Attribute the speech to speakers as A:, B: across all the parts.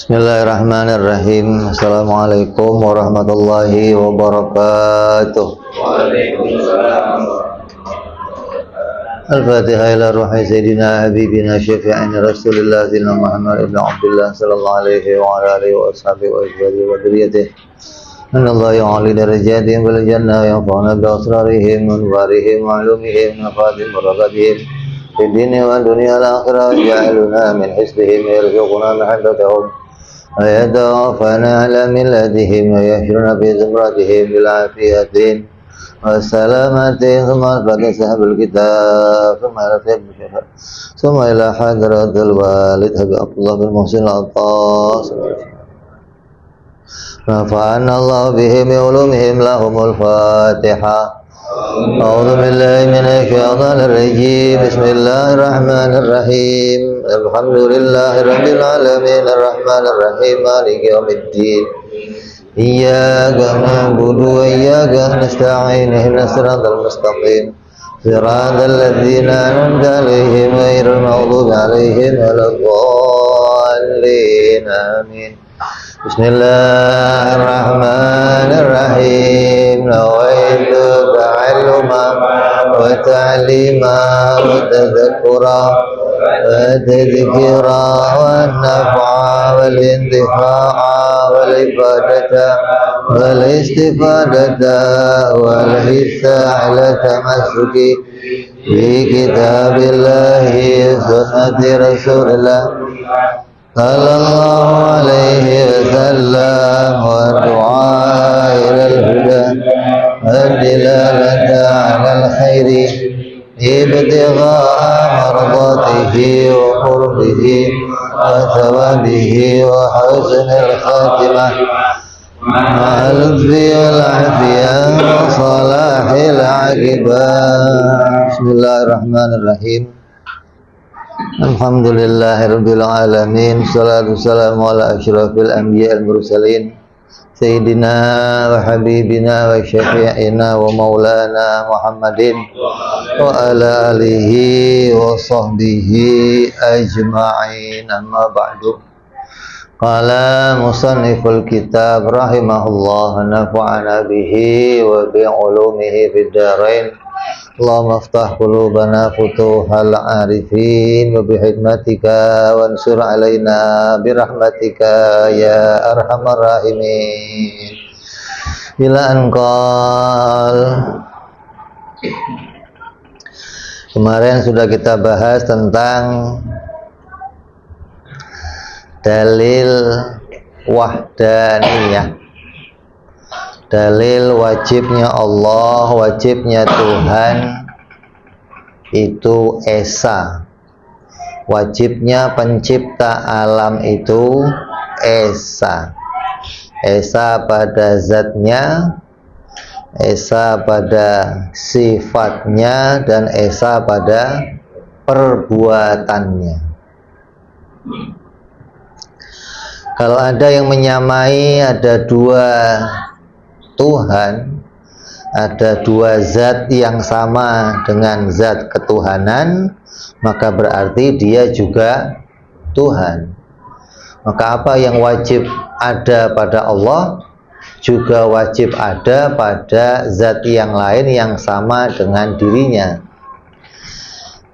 A: Bismillahirrahmanirrahim. Assalamualaikum warahmatullahi wabarakatuh.
B: Waalaikumsalam.
A: Al-Fatihah ila ruhi Sayyidina Habibina Syafi'ina Rasulullah Sayyidina Muhammad ibn Abdullah sallallahu alaihi wa ala alihi wa ashabihi wa azwajihi wa dhurriyyatihi. Innallaha ya'ali darajatihim fil jannah yanfa'una bi asrarihim wa anwarihim wa ulumihim wa nafatim barakatihim fid dini wa dunya al-akhirah ja'aluna min hisbihim yarzuquna mahabbatahum ويتوفانا على ملتهم ويحشرنا في زمرتهم بالعافية والسلامة ثم الفتح سحب الكتاب ثم إلى سحب الشهر ثم إلى حضرة الوالد أبي عبد الله بن محسن العطاس نفعنا الله بهم بعلومهم لهم الفاتحة. أعوذ بالله من الشيطان الرجيم. بسم الله الرحمن الرحيم. الحمد لله رب العالمين الرحمن الرحيم مالك يوم الدين إياك نعبد وإياك نستعين اهدنا الصراط المستقيم صراط الذين أنعمت عليهم غير المغضوب عليهم ولا الضالين آمين. بسم الله الرحمن الرحيم. نويت تعلما وتعليما وتذكرا والتذكيرا والنفع والانتفاع والعبادة والاستفادة والحث على التمسك بكتاب الله وسنة رسول الله صلى الله عليه وسلم والدعاء إلى الهدى والدلالة على الخير ابتغاء مرضاته وقربه وثوابه وحسن الخاتمة مع اللطف والعافية وصلاح العاقبة. بسم الله الرحمن الرحيم. Alhamdulillahirabbil alamin. Shalatu wassalamu ala asyrafil anbiya'il mursalin Sayyidina wa habibina wa syafi'ina wa maulana Muhammadin wa ala alihi wa sahbihi ajma'in. Amma ba'du. Qala musanniful kitab rahimahullah nafa'ana bihi wa bi'ulumihi fid dharain. Allahumma aftah qulubana futuhal arifin wa bihikmatika wansur alaina birahmatika ya arhamar rahimin. Bila anqal. Kemarin sudah kita bahas tentang dalil wahdaniyah, dalil wajibnya Allah, wajibnya Tuhan itu esa, wajibnya pencipta alam itu esa, esa pada zatnya, esa pada sifatnya, dan esa pada perbuatannya. Kalau ada yang menyamai ada dua Tuhan, ada dua zat yang sama dengan zat ketuhanan, maka berarti dia juga Tuhan. Maka apa yang wajib ada pada Allah juga wajib ada pada zat yang lain yang sama dengan dirinya.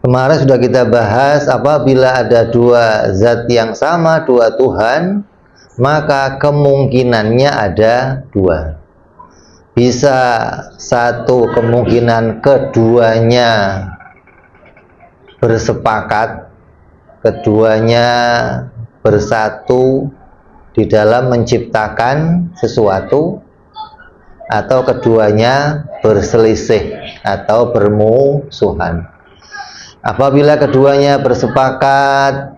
A: Kemarin sudah kita bahas apabila ada dua zat yang sama, dua Tuhan, maka kemungkinannya ada dua. Bisa satu kemungkinan keduanya bersepakat, keduanya bersatu di dalam menciptakan sesuatu, atau keduanya berselisih atau bermusuhan. Apabila keduanya bersepakat,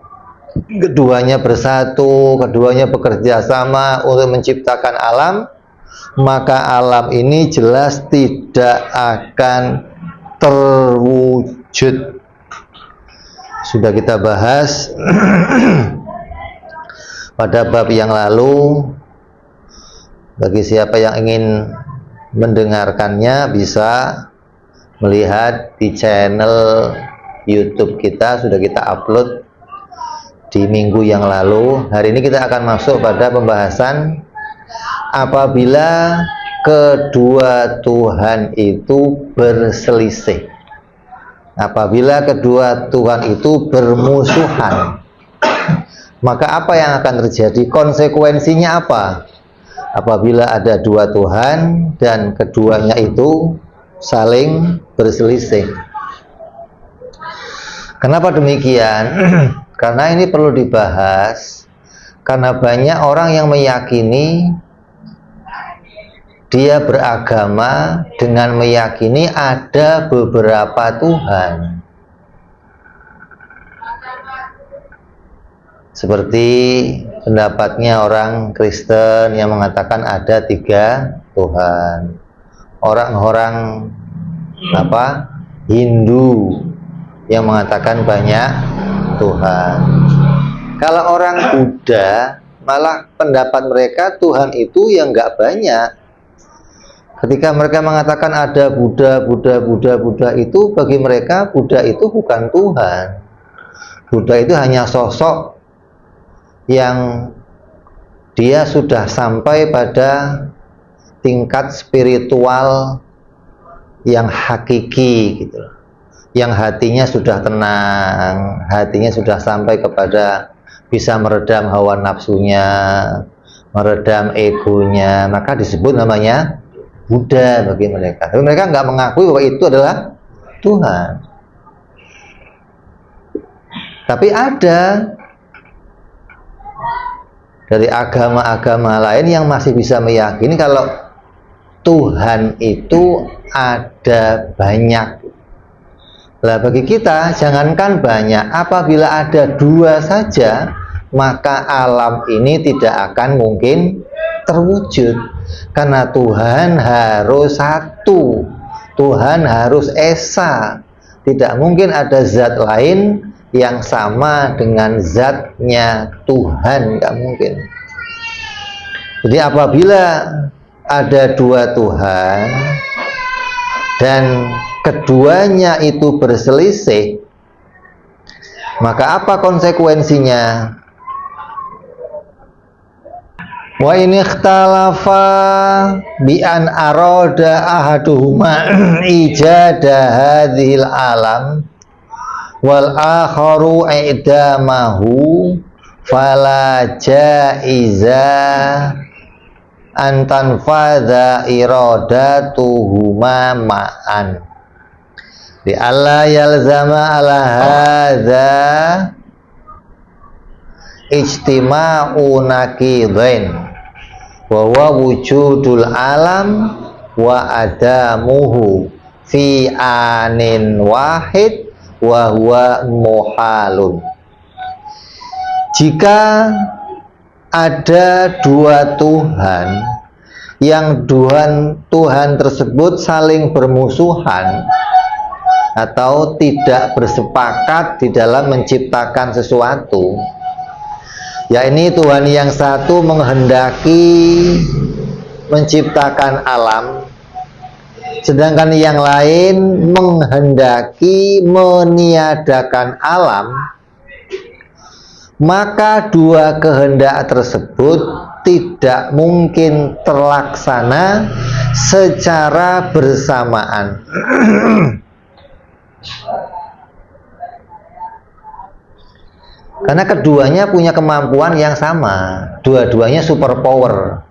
A: keduanya bersatu, keduanya bekerja sama untuk menciptakan alam, maka alam ini jelas tidak akan terwujud. Sudah kita bahas pada bab yang lalu. Bagi siapa yang ingin mendengarkannya bisa melihat di channel YouTube kita, sudah kita upload di minggu yang lalu. Hari ini kita akan masuk pada pembahasan apabila kedua Tuhan itu berselisih. Apabila kedua Tuhan itu bermusuhan, maka apa yang akan terjadi? Konsekuensinya apa? Apabila ada dua Tuhan dan keduanya itu saling berselisih. Kenapa demikian? Karena ini perlu dibahas, karena banyak orang yang meyakini dia beragama dengan meyakini ada beberapa Tuhan. Seperti pendapatnya orang Kristen yang mengatakan ada 3 Tuhan. Orang-orang Hindu yang mengatakan banyak Tuhan. Kalau orang Buddha, malah pendapat mereka Tuhan itu yang nggak banyak. Ketika mereka mengatakan ada Buddha itu, bagi mereka Buddha itu bukan Tuhan. Buddha itu hanya sosok yang dia sudah sampai pada tingkat spiritual yang hakiki gitu, yang hatinya sudah tenang, hatinya sudah sampai kepada bisa meredam hawa nafsunya, meredam egonya, maka disebut namanya Buddha bagi mereka. Tapi mereka nggak mengakui bahwa itu adalah Tuhan. Tapi ada dari agama-agama lain yang masih bisa meyakini kalau Tuhan itu ada banyak. Lah bagi kita, jangankan banyak, apabila ada 2 saja, maka alam ini tidak akan mungkin terwujud. Karena Tuhan harus satu, Tuhan harus esa. Tidak mungkin ada zat lain yang sama dengan zatnya Tuhan, tidak mungkin. Jadi apabila ada 2 Tuhan dan keduanya itu berselisih, maka apa konsekuensinya? Wa in ikhtalafa bi an arada ahaduhuma ijada hadhil alam wal akharu i'damahu fala jaiza an tanfadha iradatuhuma ma'an li alla yalzama ala hadza ijtima'u naqidain wa huwa wujudul alam wa adamuhu fi anin wahid wa huwa muhalun. Jika ada 2 Tuhan yang Tuhan tersebut saling bermusuhan atau tidak bersepakat di dalam menciptakan sesuatu, ya ini Tuhan yang satu menghendaki menciptakan alam, sedangkan yang lain menghendaki meniadakan alam, maka 2 kehendak tersebut tidak mungkin terlaksana secara bersamaan. Karena keduanya punya kemampuan yang sama, dua-duanya super power,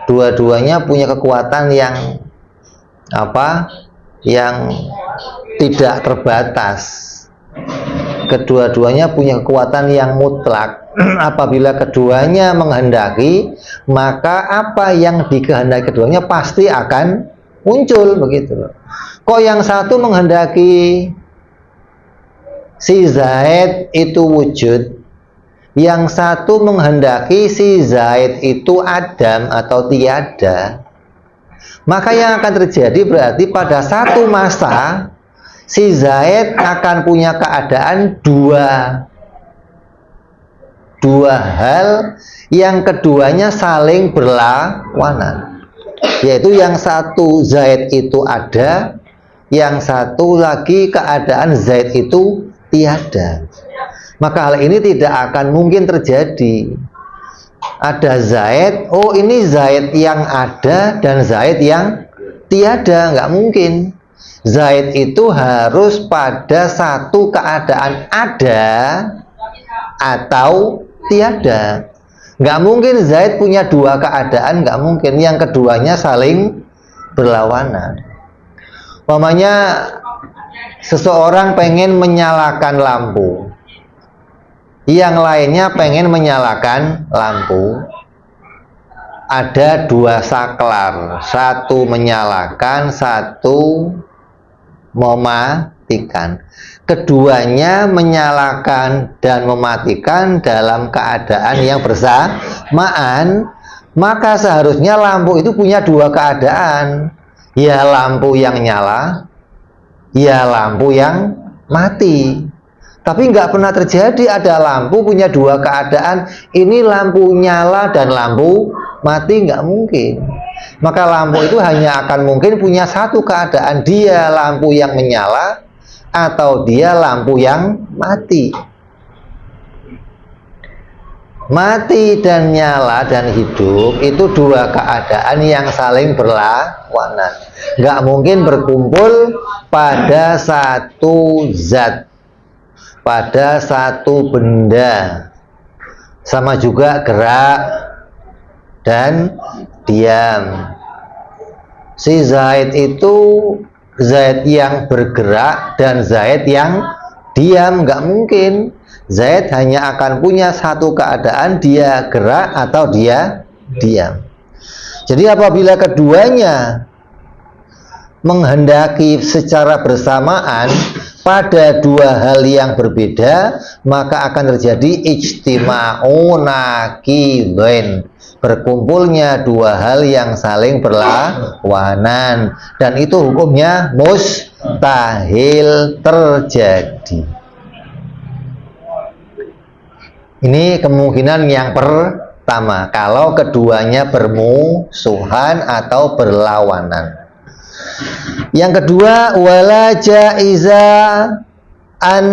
A: dua-duanya punya kekuatan yang yang tidak terbatas. Kedua-duanya punya kekuatan yang mutlak. Apabila keduanya menghendaki, maka apa yang dikehendaki keduanya pasti akan muncul, begitu. Kok yang satu menghendaki si Zaid itu wujud, yang satu menghendaki si Zaid itu adam atau tiada, maka yang akan terjadi berarti pada satu masa si Zaid akan punya keadaan dua hal yang keduanya saling berlawanan, yaitu yang satu Zaid itu ada, yang satu lagi keadaan Zaid itu tiada. Maka hal ini tidak akan mungkin terjadi. Ada Zaid, oh ini Zaid yang ada dan Zaid yang tiada, nggak mungkin. Zaid itu harus pada satu keadaan ada atau tiada. Nggak mungkin Zaid punya dua keadaan, nggak mungkin. Yang keduanya saling berlawanan. Umpamanya seseorang pengen menyalakan lampu, yang lainnya pengen menyalakan lampu. Ada dua saklar, satu menyalakan, satu mematikan. Keduanya menyalakan dan mematikan dalam keadaan yang bersamaan, maka seharusnya lampu itu punya dua keadaan, ya lampu yang nyala, ya lampu yang mati. Tapi nggak pernah terjadi ada lampu punya dua keadaan, ini lampu nyala dan lampu mati, nggak mungkin. Maka lampu itu hanya akan mungkin punya satu keadaan, dia lampu yang menyala atau dia lampu yang mati. Mati dan nyala dan hidup itu dua keadaan yang saling berlawanan. Nggak mungkin berkumpul pada satu zat, pada satu benda. Sama juga gerak dan diam. Si Zaid itu Zaid yang bergerak dan Zaid yang diam, nggak mungkin. Zaid hanya akan punya satu keadaan, dia gerak atau dia diam. Jadi apabila keduanya menghendaki secara bersamaan pada dua hal yang berbeda, maka akan terjadi ijtima'u naqidain, berkumpulnya dua hal yang saling berlawanan, dan itu hukumnya mustahil terjadi. Ini kemungkinan yang pertama, kalau keduanya bermusuhan atau berlawanan. Yang kedua, wala jaiza an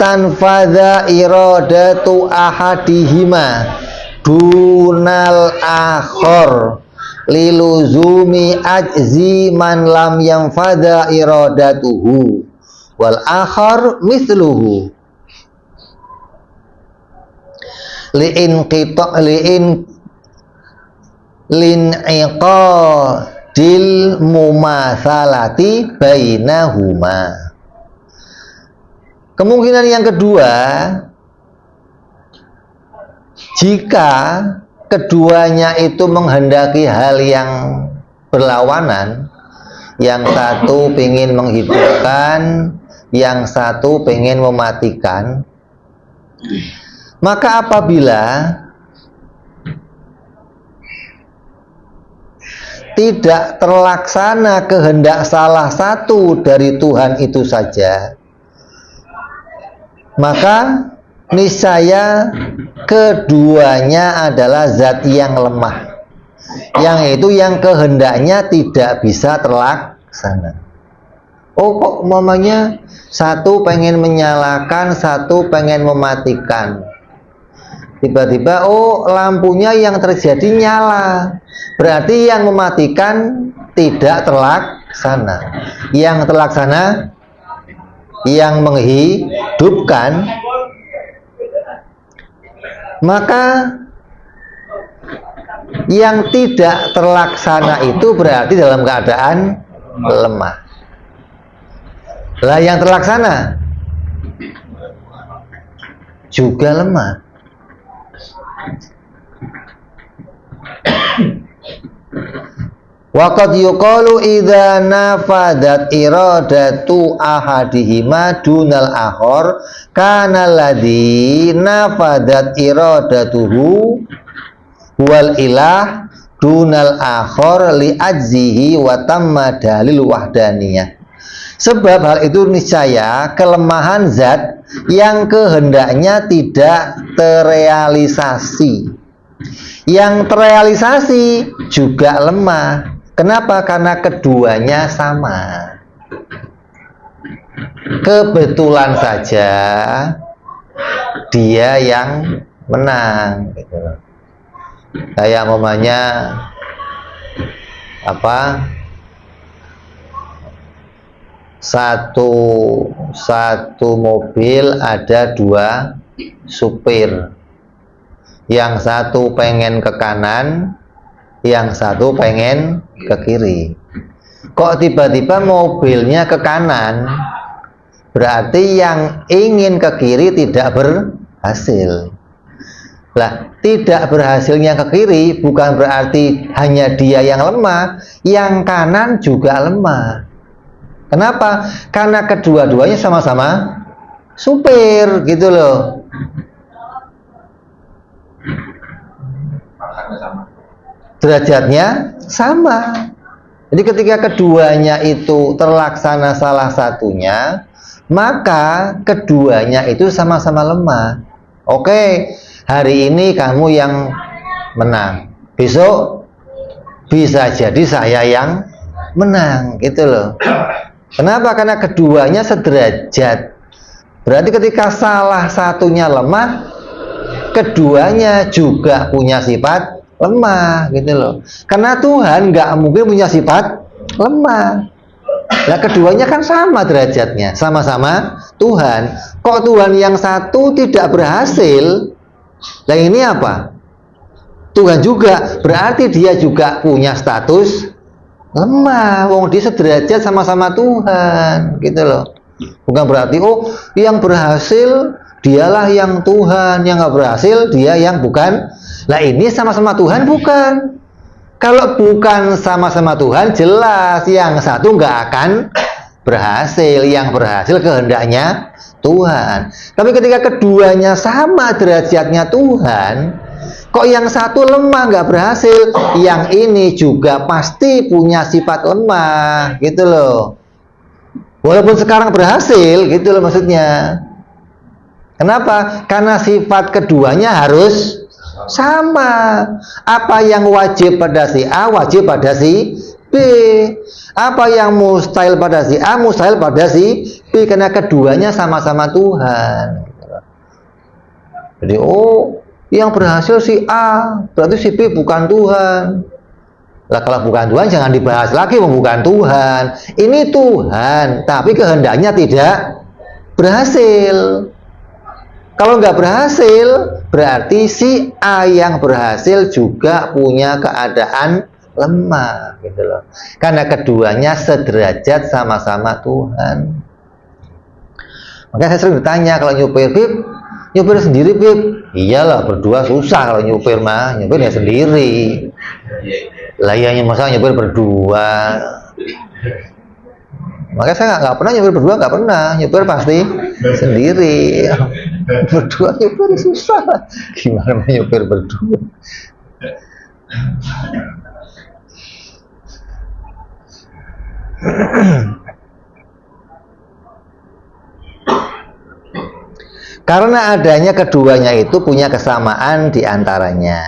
A: tanfadha iradatu ahadihima dunal akhor liluzumi ajzi man lam yanfadha iradatuhu wal akhar mithluhu li'in lin'iqadil mumatsalati bainahuma. Kemungkinan yang kedua, jika keduanya itu menghendaki hal yang berlawanan, yang satu ingin menghidupkan, yang satu ingin mematikan, maka apabila tidak terlaksana kehendak salah satu dari Tuhan itu saja, maka niscaya keduanya adalah zat yang lemah, yang itu yang kehendaknya tidak bisa terlaksana. Oh, kok umpamanya satu pengen menyalakan, satu pengen mematikan. Tiba-tiba, oh lampunya yang terjadi nyala, berarti yang mematikan tidak terlaksana. Yang terlaksana, yang menghidupkan. Maka yang tidak terlaksana itu berarti dalam keadaan lemah. Lah yang terlaksana juga lemah. Waqad yuqalu idza nafadat iradatu ahadihima dunal akhar kana alladhi nafadat iradatuhu wal ilah dunal akhar li ajzihi wa tamma dalil wahdaniyah. Sebab hal itu niscaya kelemahan zat yang kehendaknya tidak terrealisasi. Yang terrealisasi juga lemah. Kenapa? Karena keduanya sama. Kebetulan saja dia yang menang gitu loh. Kayak umpamanya apa, satu mobil ada 2 supir, yang satu pengen ke kanan, yang satu pengen ke kiri. Kok tiba-tiba mobilnya ke kanan, berarti yang ingin ke kiri tidak berhasil. Lah, tidak berhasilnya ke kiri bukan berarti hanya dia yang lemah, yang kanan juga lemah. Kenapa? Karena kedua-duanya sama-sama supir gitu loh. Derajatnya sama. Jadi ketika keduanya itu terlaksana salah satunya, maka keduanya itu sama-sama lemah. Oke, hari ini kamu yang menang, besok bisa jadi saya yang menang gitu loh. Kenapa? Karena keduanya sederajat. Berarti ketika salah satunya lemah, keduanya juga punya sifat lemah gitu loh. Karena Tuhan nggak mungkin punya sifat lemah. Nah, keduanya kan sama derajatnya, sama-sama Tuhan. Kok Tuhan yang satu tidak berhasil? Nah, ini apa? Tuhan juga, berarti dia juga punya status lemah. Wong dia sederajat sama-sama Tuhan gitu loh. Bukan berarti oh yang berhasil dialah yang Tuhan, yang nggak berhasil dia yang bukan. Lah ini sama-sama Tuhan bukan. Kalau bukan sama-sama Tuhan, jelas yang satu nggak akan berhasil. Yang berhasil kehendaknya Tuhan. Tapi ketika keduanya sama derajatnya Tuhan, kok yang satu lemah nggak berhasil, yang ini juga pasti punya sifat lemah gitu loh. Walaupun sekarang berhasil gitu loh maksudnya. Kenapa? Karena sifat keduanya harus sama. Apa yang wajib pada si A, wajib pada si B. Apa yang mustahil pada si A, mustahil pada si B. Karena keduanya sama-sama Tuhan. Jadi, oh, yang berhasil si A, berarti si B bukan Tuhan. Lah kalau bukan Tuhan, jangan dibahas lagi, bukan Tuhan. Ini Tuhan, tapi kehendaknya tidak berhasil. Kalau nggak berhasil, berarti si A yang berhasil juga punya keadaan lemah gitu loh. Karena keduanya sederajat sama-sama Tuhan. Makanya saya sering ditanya kalau nyupir, Bib, nyupir sendiri, Bib? Iyalah, berdua susah kalau nyupir mah, nyupir ya sendiri. Lah ya masa nyupir berdua. Makanya saya nggak pernah nyupir berdua, nggak pernah. Nyupir pasti sendiri. Berdua nyupir susah. Gimana mau nyupir berdua? Karena adanya keduanya itu punya kesamaan di antaranya.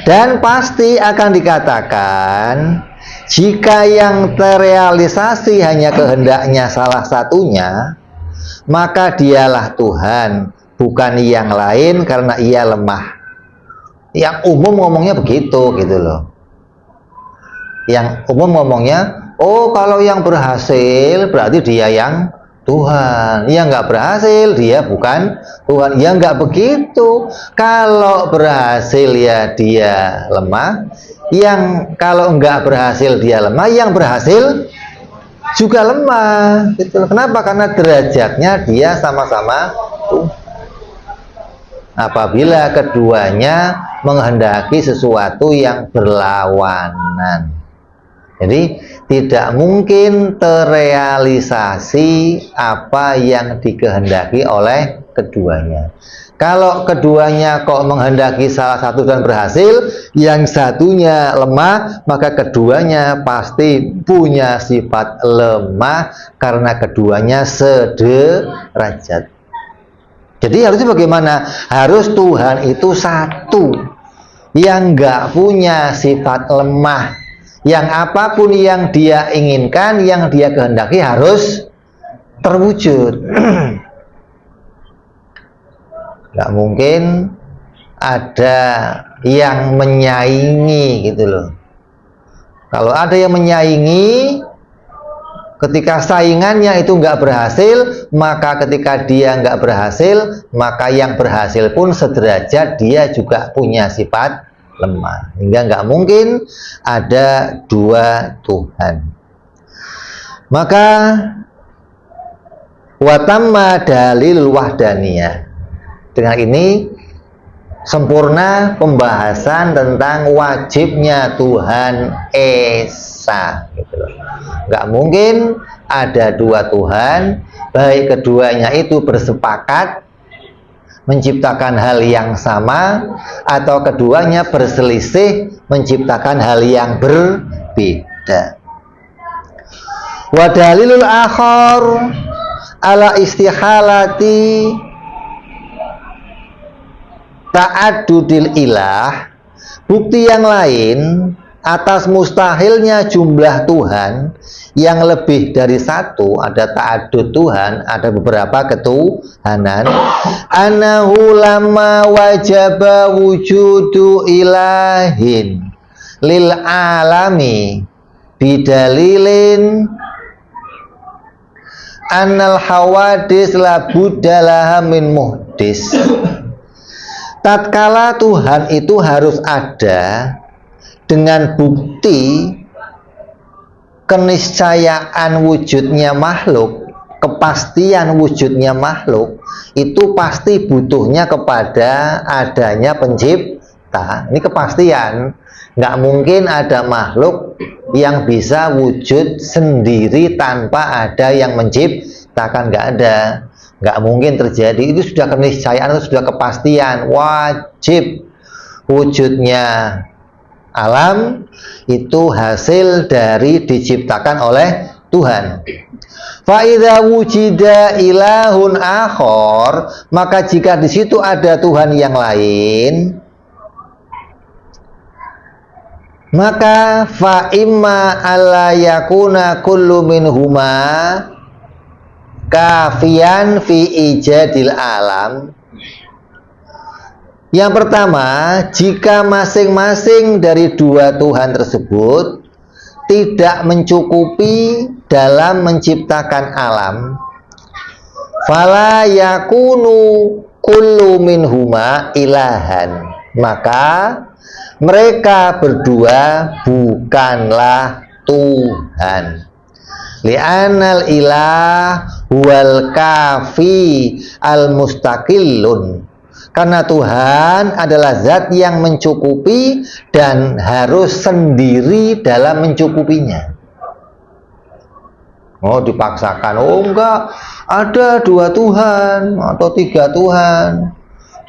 A: Dan pasti akan dikatakan jika yang terrealisasi hanya kehendaknya salah satunya, maka dialah Tuhan, bukan yang lain karena ia lemah. Yang umum ngomongnya begitu gitu loh. Yang umum ngomongnya, oh kalau yang berhasil berarti dia yang Tuhan. Yang nggak berhasil dia bukan Tuhan. Ya nggak begitu. Kalau berhasil ya dia lemah. Yang kalau nggak berhasil dia lemah. Yang berhasil juga lemah. Gitu. Kenapa? Karena derajatnya dia sama-sama Tuhan. Apabila keduanya menghendaki sesuatu yang berlawanan. Jadi tidak mungkin terrealisasi apa yang dikehendaki oleh keduanya. Kalau keduanya kok menghendaki salah satu dan berhasil, yang satunya lemah, maka keduanya pasti punya sifat lemah karena keduanya sederajat. Jadi harusnya bagaimana? Harus Tuhan itu satu yang nggak punya sifat lemah. Yang apapun yang dia inginkan, yang dia kehendaki harus terwujud. Nggak mungkin ada yang menyaingi gitu loh. Kalau ada yang menyaingi, ketika saingannya itu nggak berhasil, maka ketika dia nggak berhasil, maka yang berhasil pun sederajat, dia juga punya sifat lemah. Hingga nggak mungkin ada dua Tuhan. Maka watamma dalil wahdaniyah. Dengan ini sempurna pembahasan tentang wajibnya Tuhan Esa gitu loh. Nggak mungkin ada dua Tuhan, baik keduanya itu bersepakat menciptakan hal yang sama atau keduanya berselisih menciptakan hal yang berbeda. Wa dalilul akhar ala istihalati ta'addudil ilah, bukti yang lain atas mustahilnya jumlah Tuhan yang lebih dari satu, ada ta'addud Tuhan, ada beberapa ketuhanan. Annahu lamma wajaba wujudu ilahin lil alami bidalilin annal hawadis la buddalaha min muhdis. Tatkala Tuhan itu harus ada dengan bukti keniscayaan wujudnya makhluk, kepastian wujudnya makhluk, itu pasti butuhnya kepada adanya pencipta. Ini kepastian. Nggak mungkin ada makhluk yang bisa wujud sendiri tanpa ada yang menciptakan. Nggak ada. Nggak mungkin terjadi. Itu sudah keniscayaan, itu sudah kepastian. Wajib wujudnya alam itu hasil dari diciptakan oleh Tuhan. Fa'idha wujida ilahun akhor, maka jika di situ ada Tuhan yang lain, maka fa'imma alla yakuna kullu minhuma kafian fi ijadil alam. Yang pertama, jika masing-masing dari dua Tuhan tersebut tidak mencukupi dalam menciptakan alam, fala yakunu kullu minhuma ilahan, maka mereka berdua bukanlah Tuhan. Li'anal ilah wal kafi al mustaqillun, karena Tuhan adalah zat yang mencukupi dan harus sendiri dalam mencukupinya. Oh, dipaksakan. Oh enggak, ada dua Tuhan atau tiga Tuhan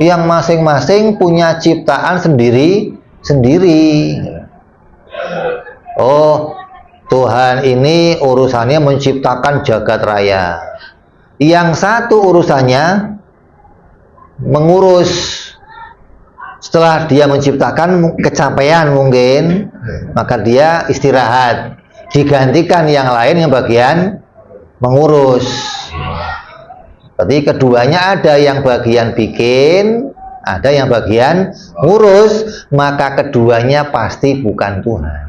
A: yang masing-masing punya ciptaan sendiri-sendiri. Oh, Tuhan ini urusannya menciptakan jagat raya. Yang satu urusannya mengurus, setelah dia menciptakan kecapean mungkin, maka dia istirahat, digantikan yang lain yang bagian mengurus. Berarti keduanya ada yang bagian bikin, ada yang bagian ngurus, maka keduanya pasti bukan Tuhan.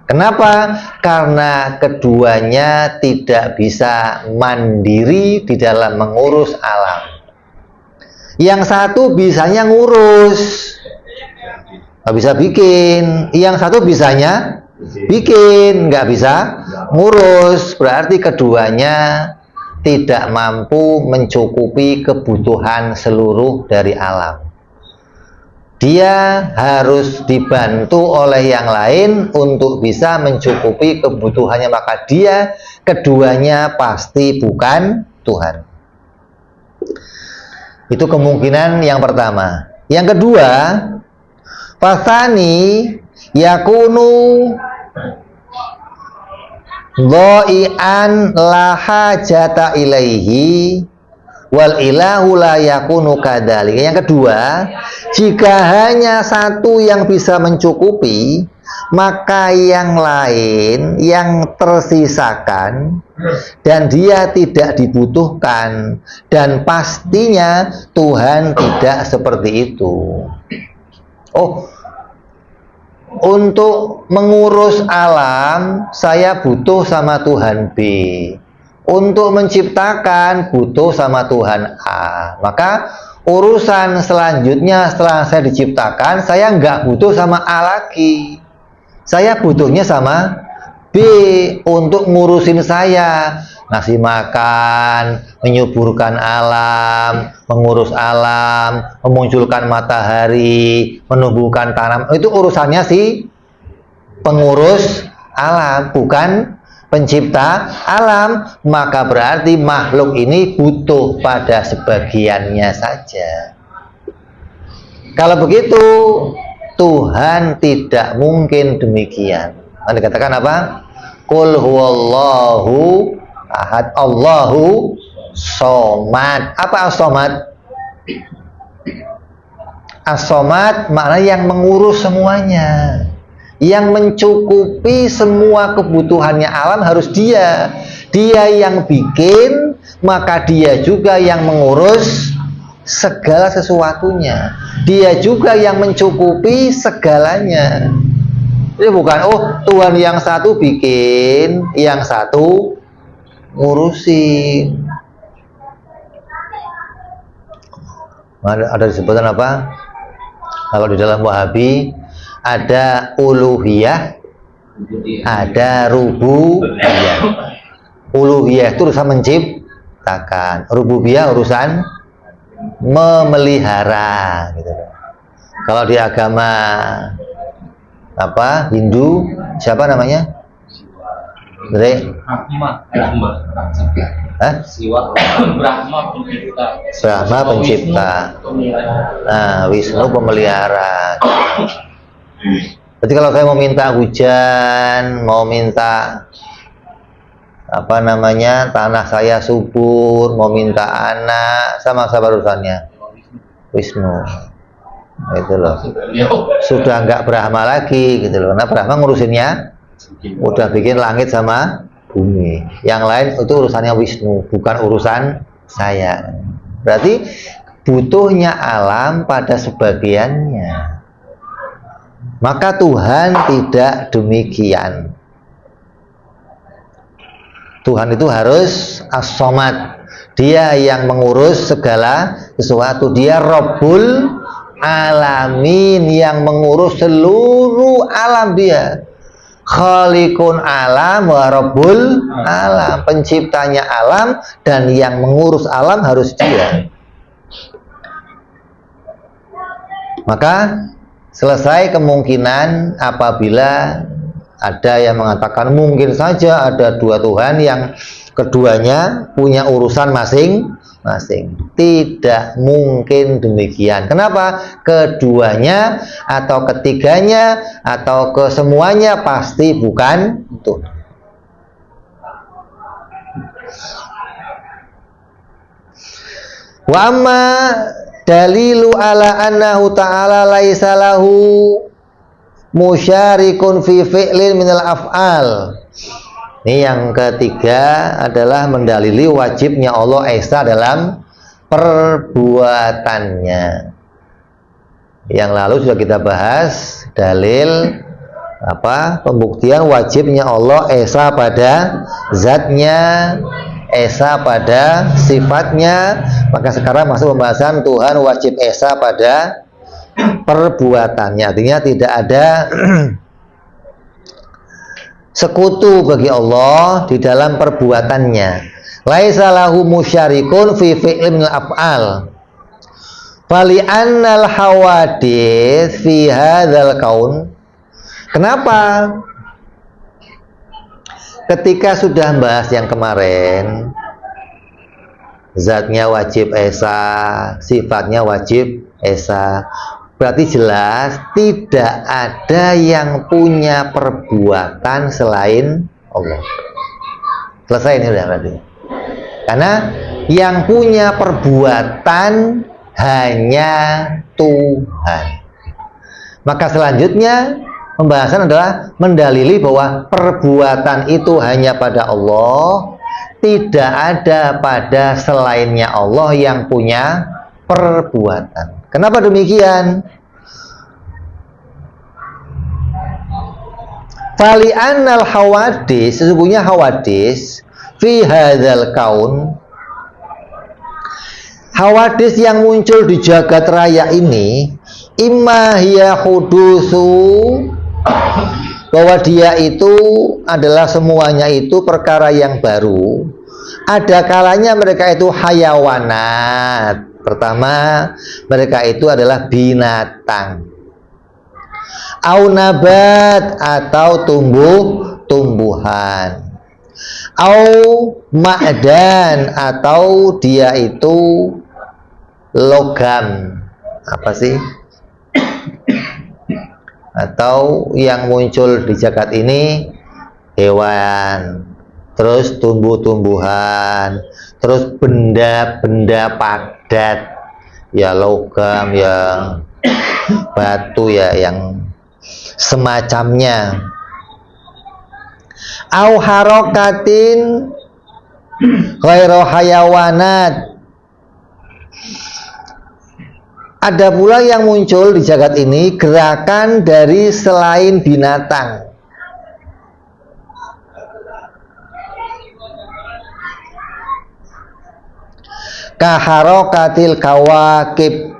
A: Kenapa? Karena keduanya tidak bisa mandiri di dalam mengurus alam. Yang satu bisanya ngurus, nggak bisa bikin. Yang satu bisanya bikin, nggak bisa ngurus. Berarti keduanya tidak mampu mencukupi kebutuhan seluruh dari alam. Dia harus dibantu oleh yang lain untuk bisa mencukupi kebutuhannya, maka dia keduanya pasti bukan Tuhan. Itu kemungkinan yang pertama. Yang kedua, fasani yakunu dha'ian la hajata ilaihi wal ilahu la yakunu kadzalik. Yang kedua, jika hanya satu yang bisa mencukupi, maka yang lain yang tersisakan dan dia tidak dibutuhkan, dan pastinya Tuhan tidak seperti itu. Oh, untuk mengurus alam saya butuh sama Tuhan B, untuk menciptakan butuh sama Tuhan A. Maka urusan selanjutnya setelah saya diciptakan, saya nggak butuh sama A lagi, saya butuhnya sama B untuk ngurusin saya, ngasih makan, menyuburkan alam, mengurus alam, memunculkan matahari, menumbuhkan tanam. Itu urusannya si pengurus alam, bukan pencipta alam. Maka berarti makhluk ini butuh pada sebagiannya saja. Kalau begitu Tuhan tidak mungkin demikian. Dikatakan apa? Qul huwallahu ahad, Allahu somad. Apa as-somad? As-somad maknanya yang mengurus semuanya, yang mencukupi semua kebutuhannya alam harus dia. Dia yang bikin, maka dia juga yang mengurus segala sesuatunya. Dia juga yang mencukupi segalanya. Jadi bukan, oh Tuhan yang satu bikin, yang satu ngurusin. Ada disebutkan apa? Kalau di dalam Wahabi ada uluhiyah, ada rububiyah. Uluhiyah itu urusan menciptakan, rububiyah urusan memelihara gitu. Kalau di agama apa Hindu siapa namanya? Brahma pencipta. Nah, Wisnu pemelihara. Jadi kalau saya mau minta hujan, mau minta apa namanya tanah saya subur, mau minta anak, sama siapa urusannya? Wisnu. Itu loh, sudah nggak Brahma lagi gitu loh. Karena Brahma ngurusinnya udah bikin langit sama bumi, yang lain itu urusannya Wisnu, bukan urusan saya. Berarti butuhnya alam pada sebagiannya. Maka Tuhan tidak demikian. Tuhan itu harus as-somad, dia yang mengurus segala sesuatu. Dia Rabbul alamin, yang mengurus seluruh alam. Dia Khaliqun alam wa Rabbul alam, penciptanya alam dan yang mengurus alam harus dia. Maka selesai kemungkinan apabila ada yang mengatakan mungkin saja ada dua Tuhan yang keduanya punya urusan masing-masing. Tidak mungkin demikian. Kenapa? Keduanya atau ketiganya atau kesemuanya pasti bukan Tuhan. Wa amma dalilu ala annahu ta'ala laisa lahu musyarikun fi fi'lin minal af'al. Ini yang ketiga adalah mendalili wajibnya Allah Esa dalam perbuatannya. Yang lalu sudah kita bahas dalil apa? Pembuktian wajibnya Allah Esa pada zatnya, Esa pada sifatnya. Maka sekarang masuk pembahasan Tuhan wajib Esa pada perbuatannya. Artinya tidak ada sekutu bagi Allah di dalam perbuatannya. Laisa lahu musyarikun fi fi'lin minal af'al. Fali annal hawadits fi hadzal kaun. Kenapa? Ketika sudah bahas yang kemarin, zatnya wajib Esa, sifatnya wajib Esa, berarti jelas tidak ada yang punya perbuatan selain Allah. Selesai ini udah berarti. Karena yang punya perbuatan hanya Tuhan. Maka selanjutnya Pembahasan adalah mendalili bahwa perbuatan itu hanya pada Allah, tidak ada pada selainnya Allah yang punya perbuatan. Kenapa demikian? Fali annal hawadis, sesungguhnya hawadis fi hadzal kaun, hawadis yang muncul di jagat raya ini, imma hiya hudusu, bahwa dia itu adalah semuanya itu perkara yang baru. Ada kalanya mereka itu hayawanat. Pertama, mereka itu adalah binatang. Au nabat, atau tumbuh-tumbuhan. Au ma'dan, atau dia itu logam. Apa sih? Atau yang muncul di jagat ini hewan, terus tumbuh-tumbuhan, terus benda-benda padat, ya logam, ya batu, ya yang semacamnya. Au harokatin ghairu hayawanat, ada pula yang muncul di jagat ini gerakan dari selain binatang. Kaharokatil kawakib,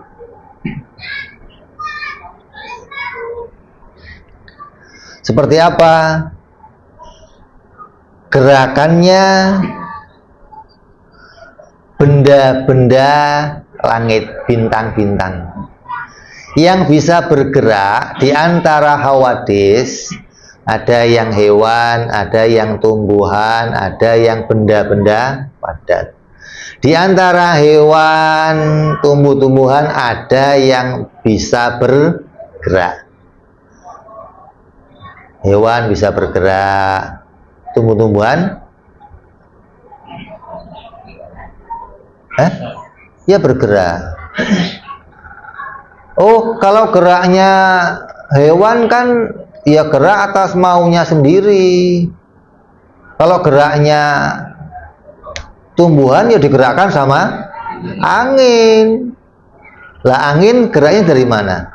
A: seperti apa gerakannya benda-benda langit, bintang-bintang yang bisa bergerak. Di antara hawadis ada yang hewan, ada yang tumbuhan, ada yang benda-benda padat. Di antara hewan, tumbuh-tumbuhan ada yang bisa bergerak. Hewan bisa bergerak, tumbuh-tumbuhan ya bergerak. Oh, kalau geraknya hewan kan ya gerak atas maunya sendiri. Kalau geraknya tumbuhan ya digerakkan sama angin. Lah angin geraknya dari mana?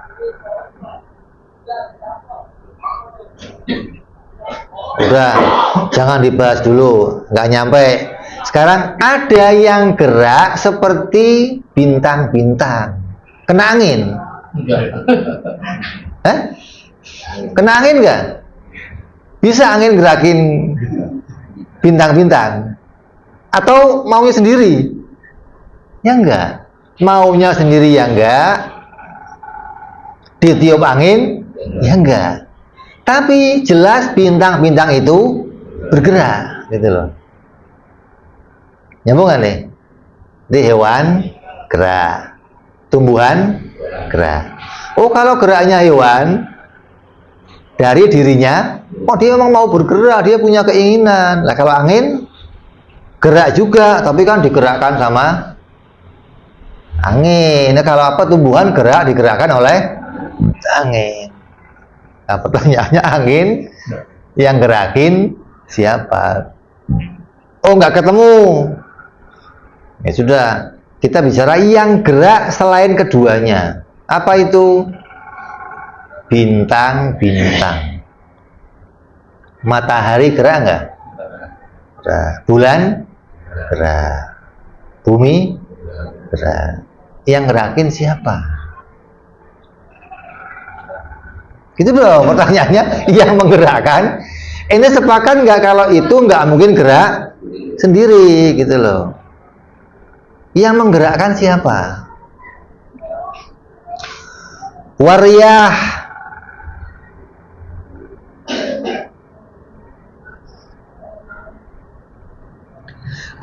A: Udah, jangan dibahas dulu, nggak nyampe. Sekarang ada yang gerak seperti bintang-bintang, kena angin. Kena angin nggak? Bisa angin gerakin bintang-bintang? Atau maunya sendiri? Ya enggak. Maunya sendiri ya enggak. Ditiup angin? Ya enggak. Tapi jelas bintang-bintang itu bergerak, gitu loh. Nyambung kan nih? Di hewan gerak, tumbuhan gerak. Oh, kalau geraknya hewan dari dirinya, oh dia memang mau bergerak, dia punya keinginan. Lah kalau angin gerak juga, tapi kan digerakkan sama angin. Nah, kalau apa, tumbuhan gerak digerakkan oleh angin. Nah, pertanyaannya, angin yang gerakin siapa? Oh, nggak ketemu. Ya sudah, kita bicara yang gerak selain keduanya. Apa itu? Bintang-bintang. Matahari gerak nggak? Gerak. Bulan gerak. Bumi gerak. Yang gerakin siapa? Gitu dong pertanyaannya. Yang menggerakkan. Ini sepakat nggak kalau itu nggak mungkin gerak sendiri, gitu loh. Yang menggerakkan siapa? Wariyah,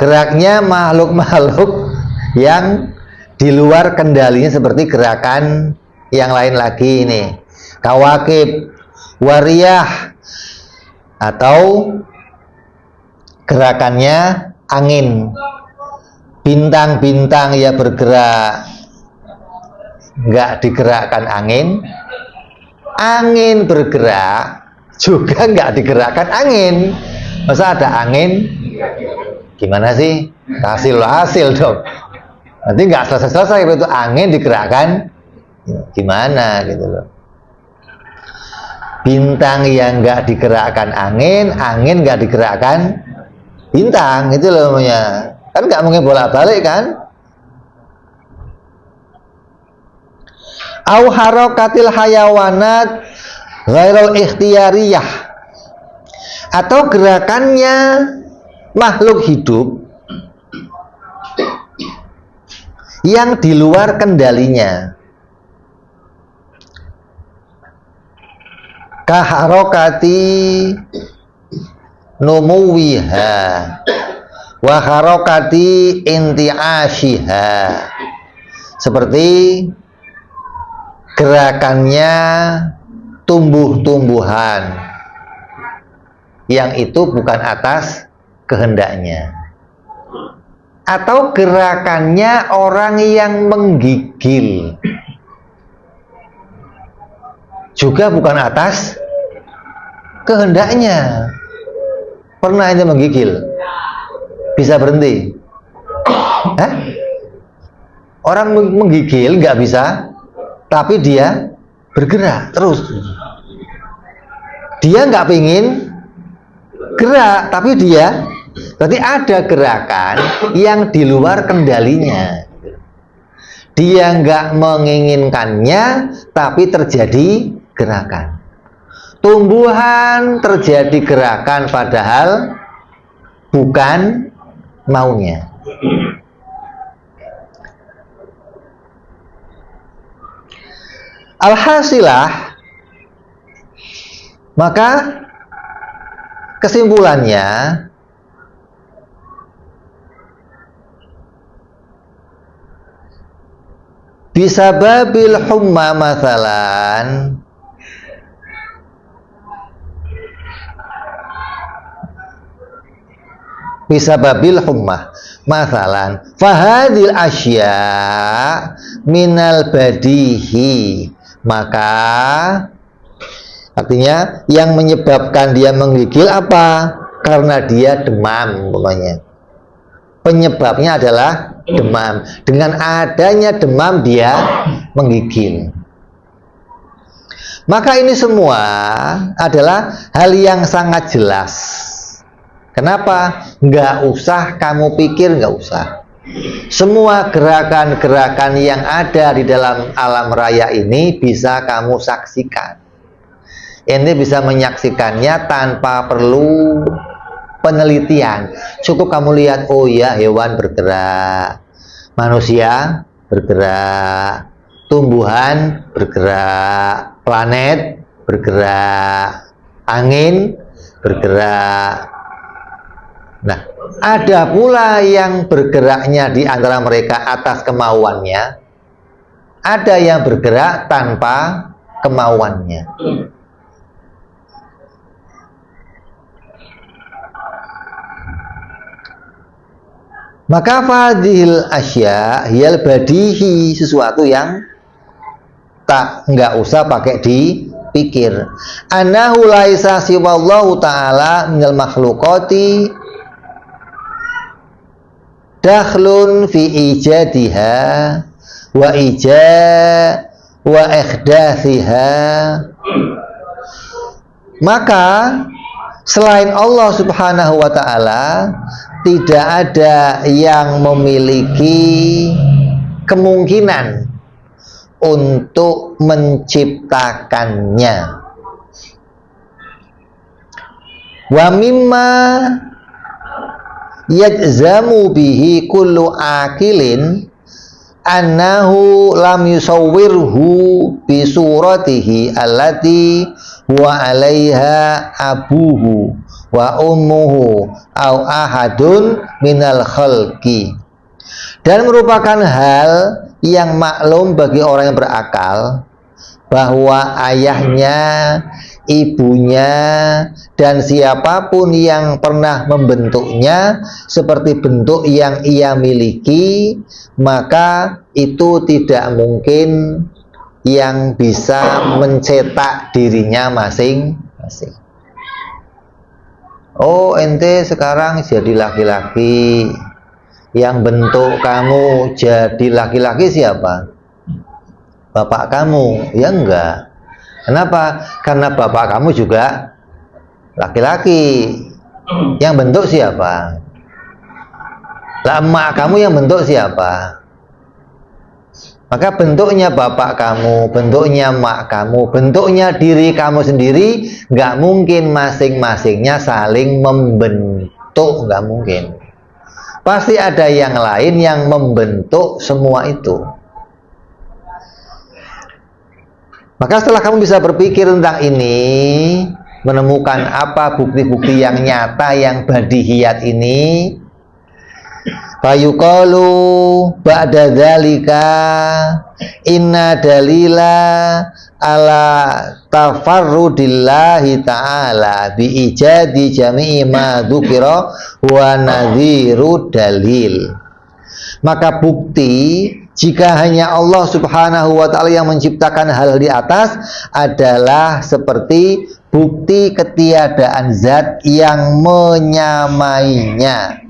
A: geraknya makhluk-makhluk yang di luar kendalinya, seperti gerakan yang lain lagi ini. Kawakib, wariyah, atau gerakannya angin. Bintang-bintang ya bergerak, nggak digerakkan angin. angin bergerak juga nggak digerakkan angin. Masa ada angin, gimana sih? Hasil dong. Nanti nggak selesai itu angin digerakkan, gimana gitu loh. Bintang yang nggak digerakkan angin nggak digerakkan bintang, itu loh namanya. Kan nggak mungkin bolak-balik kan? Au harakatil hayawanat ghairul ikhtiyariyah, atau gerakannya makhluk hidup yang di luar kendalinya, kaharokati numuwiha wa harokati intiashiha, seperti gerakannya tumbuh-tumbuhan yang itu bukan atas kehendaknya, atau gerakannya orang yang menggigil juga bukan atas kehendaknya. Pernah ini menggigil bisa berhenti? Hah? Orang menggigil nggak bisa, tapi dia bergerak terus. Dia nggak pingin gerak, tapi dia berarti ada gerakan yang di luar kendalinya. Dia nggak menginginkannya, tapi terjadi gerakan. Tumbuhan terjadi gerakan padahal bukan maunya. Alhasilah, maka kesimpulannya bisa babil humma masalan, bisa babil humma masalan fahadil asya minal badihi, maka artinya yang menyebabkan dia menggigil apa? Karena dia demam umpamanya. Penyebabnya adalah demam. Dengan adanya demam dia menggigil. Maka ini semua adalah hal yang sangat jelas. Kenapa? Nggak usah kamu pikir, nggak usah. Semua gerakan-gerakan yang ada di dalam alam raya ini bisa kamu saksikan. Ini bisa menyaksikannya tanpa perlu penelitian. Cukup kamu lihat, oh ya, hewan bergerak, manusia bergerak, tumbuhan bergerak, planet bergerak, angin bergerak. Nah, ada pula yang bergeraknya di antara mereka atas kemauannya, ada yang bergerak tanpa kemauannya. Maka fadhil asya hiyal badihi, sesuatu yang nggak usah pakai dipikir. Annahu laisa siwallahu ta'ala minal makhluqati dakhlun fi ijadiha wa ihdathiha. Maka selain Allah Subhanahu wa ta'ala tidak ada yang memiliki kemungkinan untuk menciptakannya. Wa mimma yajzamu bihi kullu akilin annahu lam yusawwirhu bi suratihi allati huwa alaiha abuhu wa ummuhu au ahadun minal khalqi. Dan merupakan hal yang maklum bagi orang yang berakal bahwa ayahnya, ibunya, dan siapapun yang pernah membentuknya seperti bentuk yang ia miliki, maka itu tidak mungkin yang bisa mencetak dirinya masing-masing. Oh, ente sekarang jadi laki-laki, yang bentuk kamu jadi laki-laki siapa? Bapak kamu? Ya enggak. Kenapa? Karena bapak kamu juga laki-laki. Yang bentuk siapa? Lah, emak kamu yang bentuk siapa? Maka bentuknya bapak kamu, bentuknya emak kamu, bentuknya diri kamu sendiri, nggak mungkin masing-masingnya saling membentuk, nggak mungkin. Pasti ada yang lain yang membentuk semua itu. Maka setelah kamu bisa berpikir tentang ini, menemukan apa bukti-bukti yang nyata, yang badihiyat ini, fayuqalu ba'da dzalika inna dalila ala tafarrudillahi ta'ala bi ijadi jami'i ma dzukira wa nadhiru dalil. Maka bukti jika hanya Allah subhanahu wa ta'ala yang menciptakan hal di atas adalah seperti bukti ketiadaan zat yang menyamainya.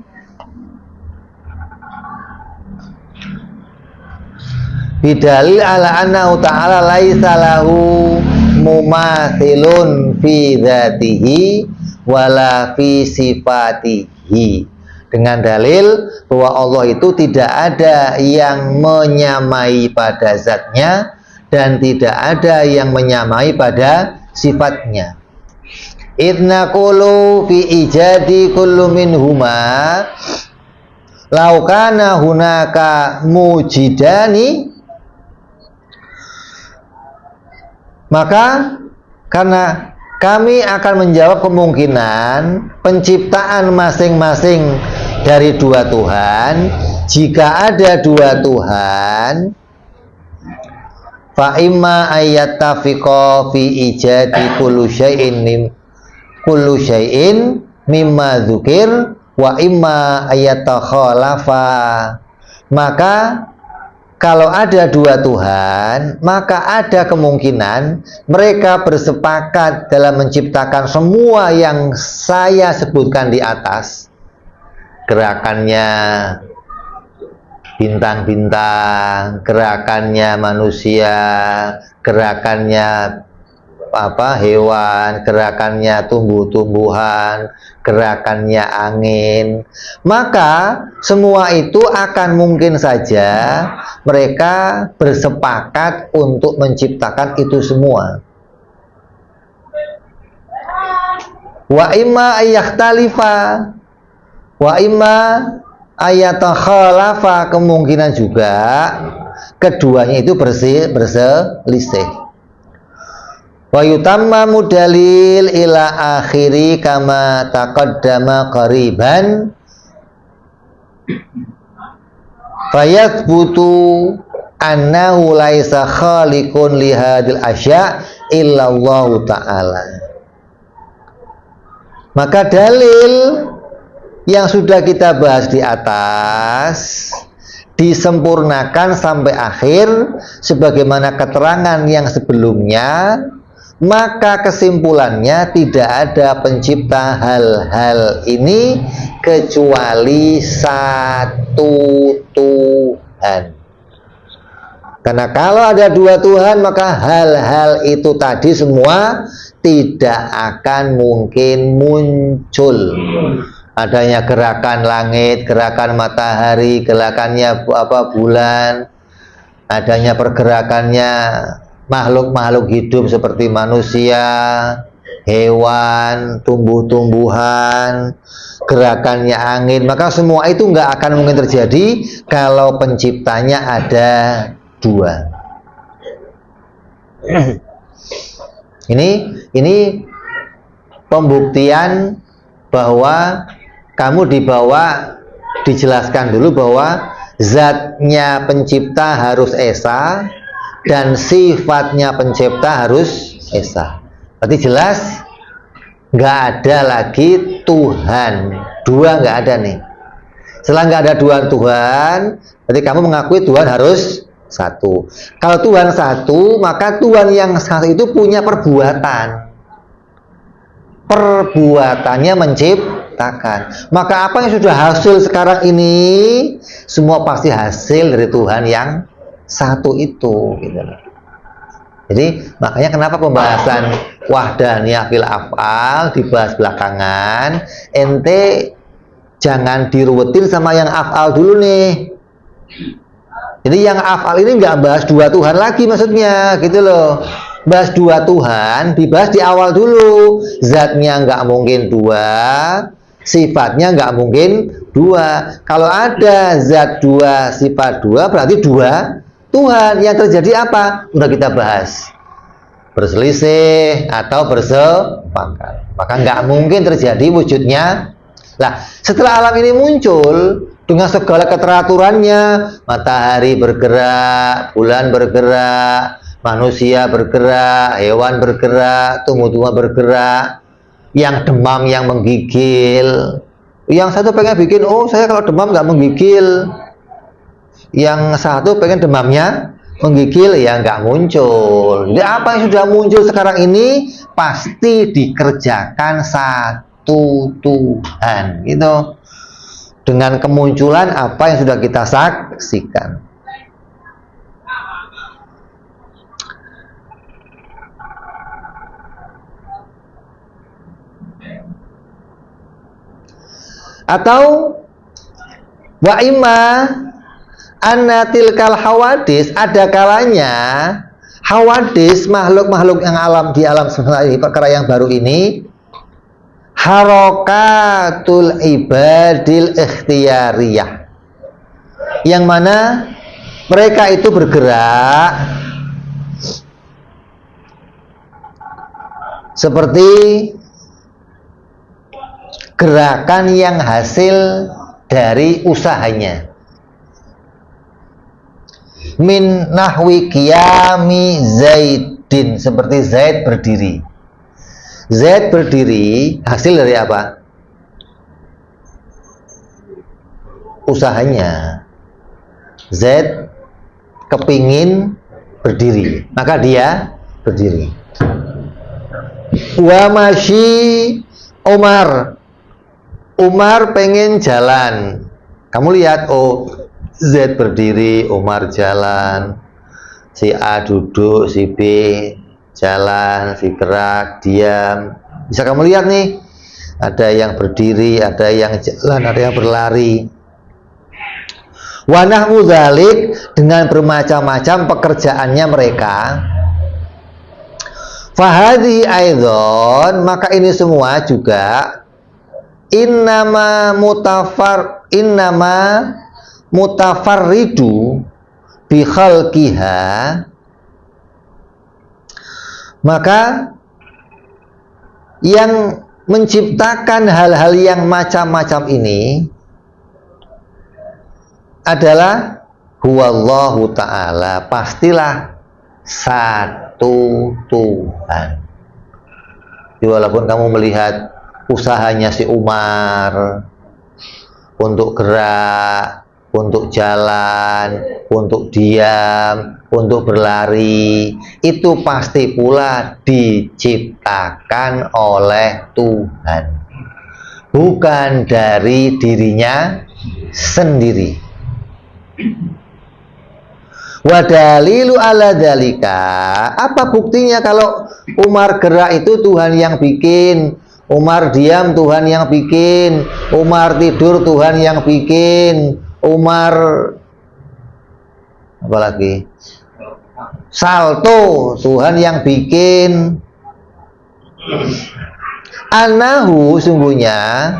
A: Bidalil ala annahu ta'ala laisa lahu mumathilun fi dzatihi wala fi sifatihi. Dengan dalil bahwa Allah itu tidak ada yang menyamai pada zatnya dan tidak ada yang menyamai pada sifatnya. Idna qulu fi ijadi kullu minhuma law kana hunaka mujidani, maka karena kami akan menjawab kemungkinan penciptaan masing-masing dari dua Tuhan. Jika ada dua Tuhan, fa imma ayattafiqa fi ijadi kullu syai'in mimma dzukir wa imma ayatakhalafa. Maka kalau ada dua Tuhan, maka ada kemungkinan mereka bersepakat dalam menciptakan semua yang saya sebutkan di atas. Gerakannya bintang-bintang, gerakannya manusia, gerakannya hewan, gerakannya tumbuh-tumbuhan, gerakannya angin. Maka semua itu akan mungkin saja mereka bersepakat untuk menciptakan itu semua. Wa imma ayakhtalifa wa imma ayatakhalafa, kemungkinan juga keduanya itu berselisih. Wa yutammamu dalil ila akhiri kama taqaddama qariban fayathbutu annahu laisa khaliqun li hadil asya' illa Allah ta'ala. Maka dalil yang sudah kita bahas di atas disempurnakan sampai akhir sebagaimana keterangan yang sebelumnya. Maka kesimpulannya tidak ada pencipta hal-hal ini kecuali satu Tuhan. Karena kalau ada dua Tuhan, maka hal-hal itu tadi semua tidak akan mungkin muncul. Adanya gerakan langit, gerakan matahari, gerakannya bulan, adanya pergerakannya makhluk-makhluk hidup seperti manusia, hewan, tumbuh-tumbuhan, gerakannya angin, maka semua itu nggak akan mungkin terjadi kalau penciptanya ada dua. Ini pembuktian bahwa kamu dijelaskan dulu bahwa zatnya pencipta harus esa dan sifatnya pencipta harus esa. Berarti jelas nggak ada lagi Tuhan dua, nggak ada nih. Setelah nggak ada dua Tuhan, berarti kamu mengakui Tuhan harus satu. Kalau Tuhan satu, maka Tuhan yang satu itu punya perbuatan. Perbuatannya menciptakan. Maka apa yang sudah hasil sekarang ini, semua pasti hasil dari Tuhan yang satu itu. Gitu. Jadi makanya kenapa pembahasan wahdaniyah fil af'al dibahas belakangan. Ente jangan diruwetin sama yang af'al dulu nih. Jadi yang af'al ini nggak bahas dua Tuhan lagi maksudnya, gitu loh. Bahas dua Tuhan, dibahas di awal dulu. Zatnya nggak mungkin dua, sifatnya nggak mungkin dua. Kalau ada zat dua, sifat dua, berarti dua Tuhan. Yang terjadi apa? Udah kita bahas. Berselisih atau bersepakat. Maka nggak mungkin terjadi wujudnya. Nah, setelah alam ini muncul, dengan segala keteraturannya, matahari bergerak, bulan bergerak, manusia bergerak, hewan bergerak, tumbuh-tumbuhan bergerak, yang demam, yang menggigil. Yang satu pengen bikin, oh saya kalau demam nggak menggigil. Yang satu pengen demamnya menggigil, ya nggak muncul. Jadi apa yang sudah muncul sekarang ini pasti dikerjakan satu Tuhan, gitu. Dengan kemunculan apa yang sudah kita saksikan. Atau wa imma anna tilkal hawadis, ada kalanya hawadis, makhluk-makhluk yang alam di alam semesta ini, perkara yang baru ini, harokatul ibadil ikhtiyariyah, yang mana mereka itu bergerak seperti gerakan yang hasil dari usahanya. Min nahwi qiyami Zaidin, seperti Zaid berdiri. Zaid berdiri hasil dari apa? Usahanya. Zaid kepingin berdiri, maka dia berdiri. Wa masyi Umar, Umar pengen jalan. Kamu lihat, oh Zaid berdiri, Umar jalan. Si A duduk, si B jalan, si gerak, diam. Bisa kamu lihat nih, ada yang berdiri, ada yang jalan, ada yang berlari. Wanah mudhalik, dengan bermacam-macam pekerjaannya mereka. Fahadhi aidon, maka ini semua juga innama mutafarridu bi khalqiha, maka yang menciptakan hal-hal yang macam-macam ini adalah huwallahu ta'ala, pastilah satu Tuhan. Jadi walaupun kamu melihat usahanya si Umar untuk gerak, untuk jalan, untuk diam, untuk berlari, itu pasti pula diciptakan oleh Tuhan, bukan dari dirinya sendiri. Wadalilu ala dalika, apa buktinya kalau Umar gerak itu Tuhan yang bikin, Umar diam Tuhan yang bikin, Umar tidur Tuhan yang bikin, Umar apalagi salto Tuhan yang bikin. Anahu, sungguhnya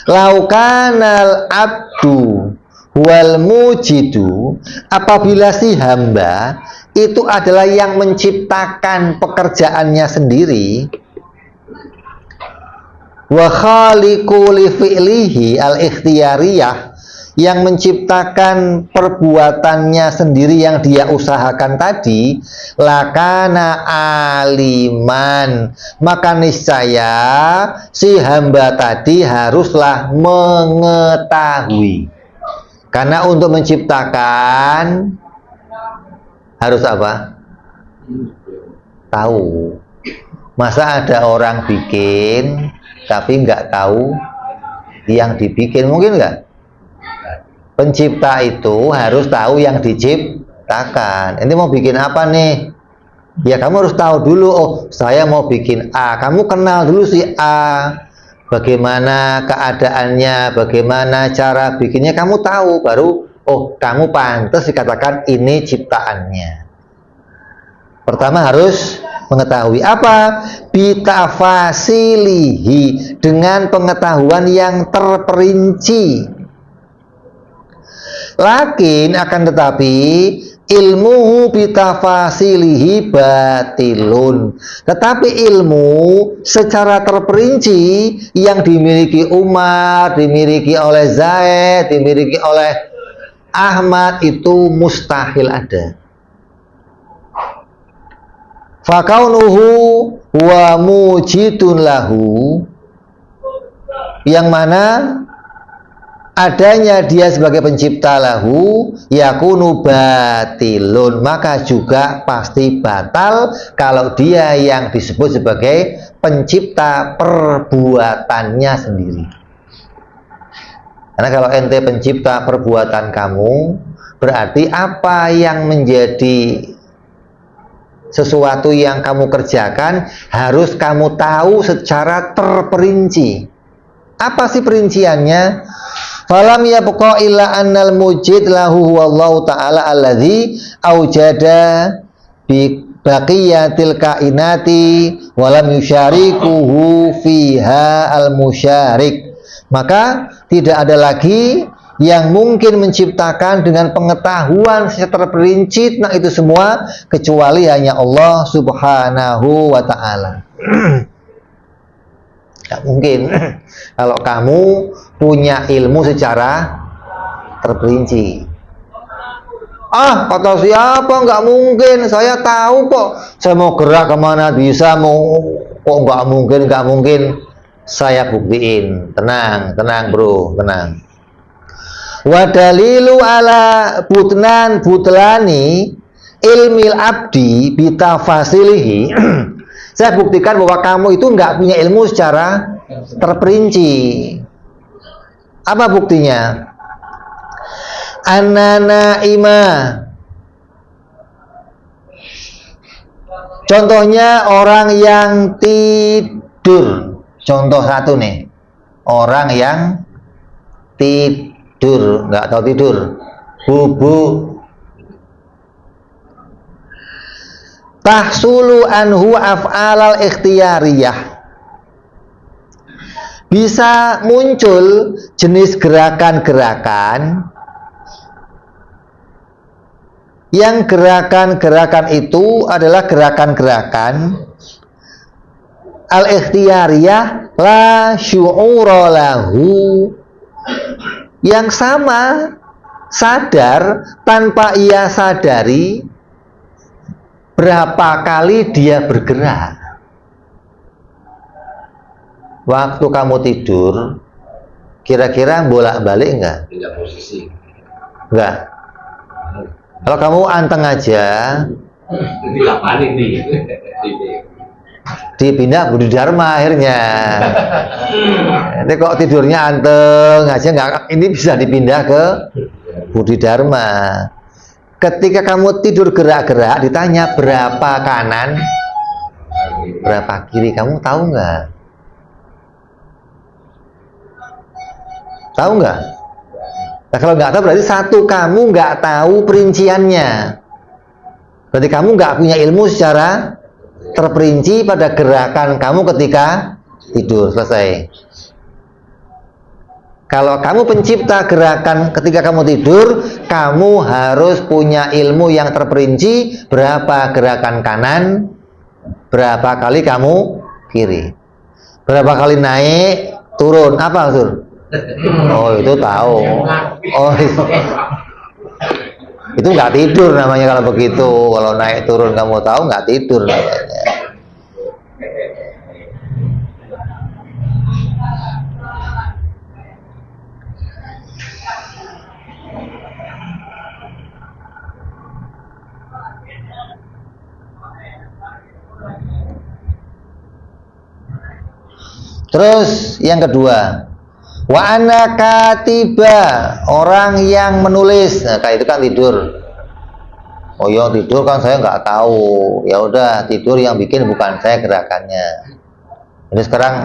A: laukanal abdu wal mujidu, apabila si hamba itu adalah yang menciptakan pekerjaannya sendiri, wa khaliqu li fi'lihi al ikhtiyariyah, yang menciptakan perbuatannya sendiri yang dia usahakan tadi, lakana aliman, maka niscaya si hamba tadi haruslah mengetahui. Karena untuk menciptakan harus apa? Tahu. Masa ada orang bikin tapi nggak tahu yang dibikin, mungkin nggak? Pencipta itu harus tahu yang diciptakan. Ini mau bikin apa nih? Ya kamu harus tahu dulu, oh saya mau bikin A. Kamu kenal dulu si A, bagaimana keadaannya, bagaimana cara bikinnya, kamu tahu, baru oh kamu pantas dikatakan ini ciptaannya. Pertama harus mengetahui apa? Bitafasilihi, dengan pengetahuan yang terperinci. Lakin akan tetapi ilmu bitafasilihi batilun. Tetapi ilmu secara terperinci yang dimiliki Umar, dimiliki oleh Zaid, dimiliki oleh Ahmad itu mustahil ada. Fakaunuhu wa mujidun lahu, yang mana adanya dia sebagai pencipta lahu yakunu batilun, maka juga pasti batal kalau dia yang disebut sebagai pencipta perbuatannya sendiri. Karena kalau ente pencipta perbuatan kamu, berarti apa yang menjadi sesuatu yang kamu kerjakan harus kamu tahu secara terperinci. Apa sih perinciannya? Falam yabqa illa annal mujid lahu wallahu ta'ala alladzi aujada bi baqiyatil kainati walam yusyarikuhu fiha al musyarik. Maka tidak ada lagi yang mungkin menciptakan dengan pengetahuan secara terperinci nah itu semua kecuali hanya Allah Subhanahu wa ta'ala. Tidak mungkin kalau kamu punya ilmu secara terperinci. Ah, kata siapa, nggak mungkin, saya tahu kok, saya mau gerak kemana bisa, mau kok nggak mungkin, saya buktiin. Tenang bro, tenang. Wa dalilu ala butlani ilmil abdi bitafasilihi. Saya buktikan bahwa kamu itu nggak punya ilmu secara terperinci. Apa buktinya? Anana ima. Contohnya orang yang tidur. Contoh satu nih, orang yang tidur, nggak tahu tidur, bubuk. Tahsulu anhu af'alal ikhtiyariyah, bisa muncul jenis gerakan-gerakan yang gerakan-gerakan itu adalah gerakan-gerakan al-ikhtiyariyah la syu'ura lahu, yang sama sadar tanpa ia sadari berapa kali dia bergerak. Waktu kamu tidur kira-kira bolak-balik enggak?
B: Tidak posisi.
A: Enggak. Kalau kamu anteng aja,
B: Tidak panik nih.
A: dipindah Budi Dharma akhirnya. Ini kok tidurnya anteng aja nggak, ini bisa dipindah ke Budi Dharma. Ketika kamu tidur gerak-gerak, ditanya berapa kanan, berapa kiri, kamu tahu nggak? Tahu nggak? Nah, kalau nggak tahu berarti satu, kamu nggak tahu perinciannya. Berarti kamu nggak punya ilmu secara terperinci pada gerakan kamu ketika tidur. Selesai. Kalau kamu pencipta gerakan ketika kamu tidur, kamu harus punya ilmu yang terperinci berapa gerakan kanan, berapa kali kamu kiri, berapa kali naik, turun, apa Sur? Oh itu tahu. Oh itu nggak tidur namanya kalau begitu. Kalau naik turun kamu tahu, nggak tidur namanya. Terus yang kedua, wa ana katiba, orang yang menulis. Nah, kayak itu kan tidur. Oh ya tidur kan saya nggak tahu. Ya udah tidur yang bikin bukan saya gerakannya. Jadi sekarang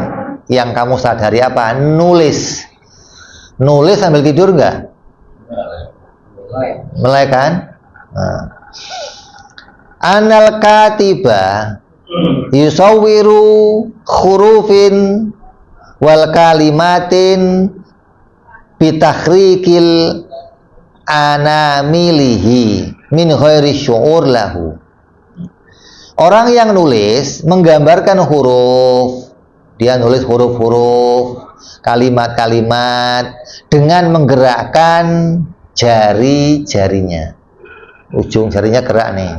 A: yang kamu sadari apa? Nulis. Nulis sambil tidur nggak? Mulai kan? Nah. Anal katiba yusawwiru khurufin wal kalimatin bitakhrikil anamilihi min ghairi syu'ur lahu. Orang yang nulis menggambarkan huruf, dia nulis huruf-huruf, kalimat-kalimat dengan menggerakkan jari-jarinya. Ujung jarinya gerak nih.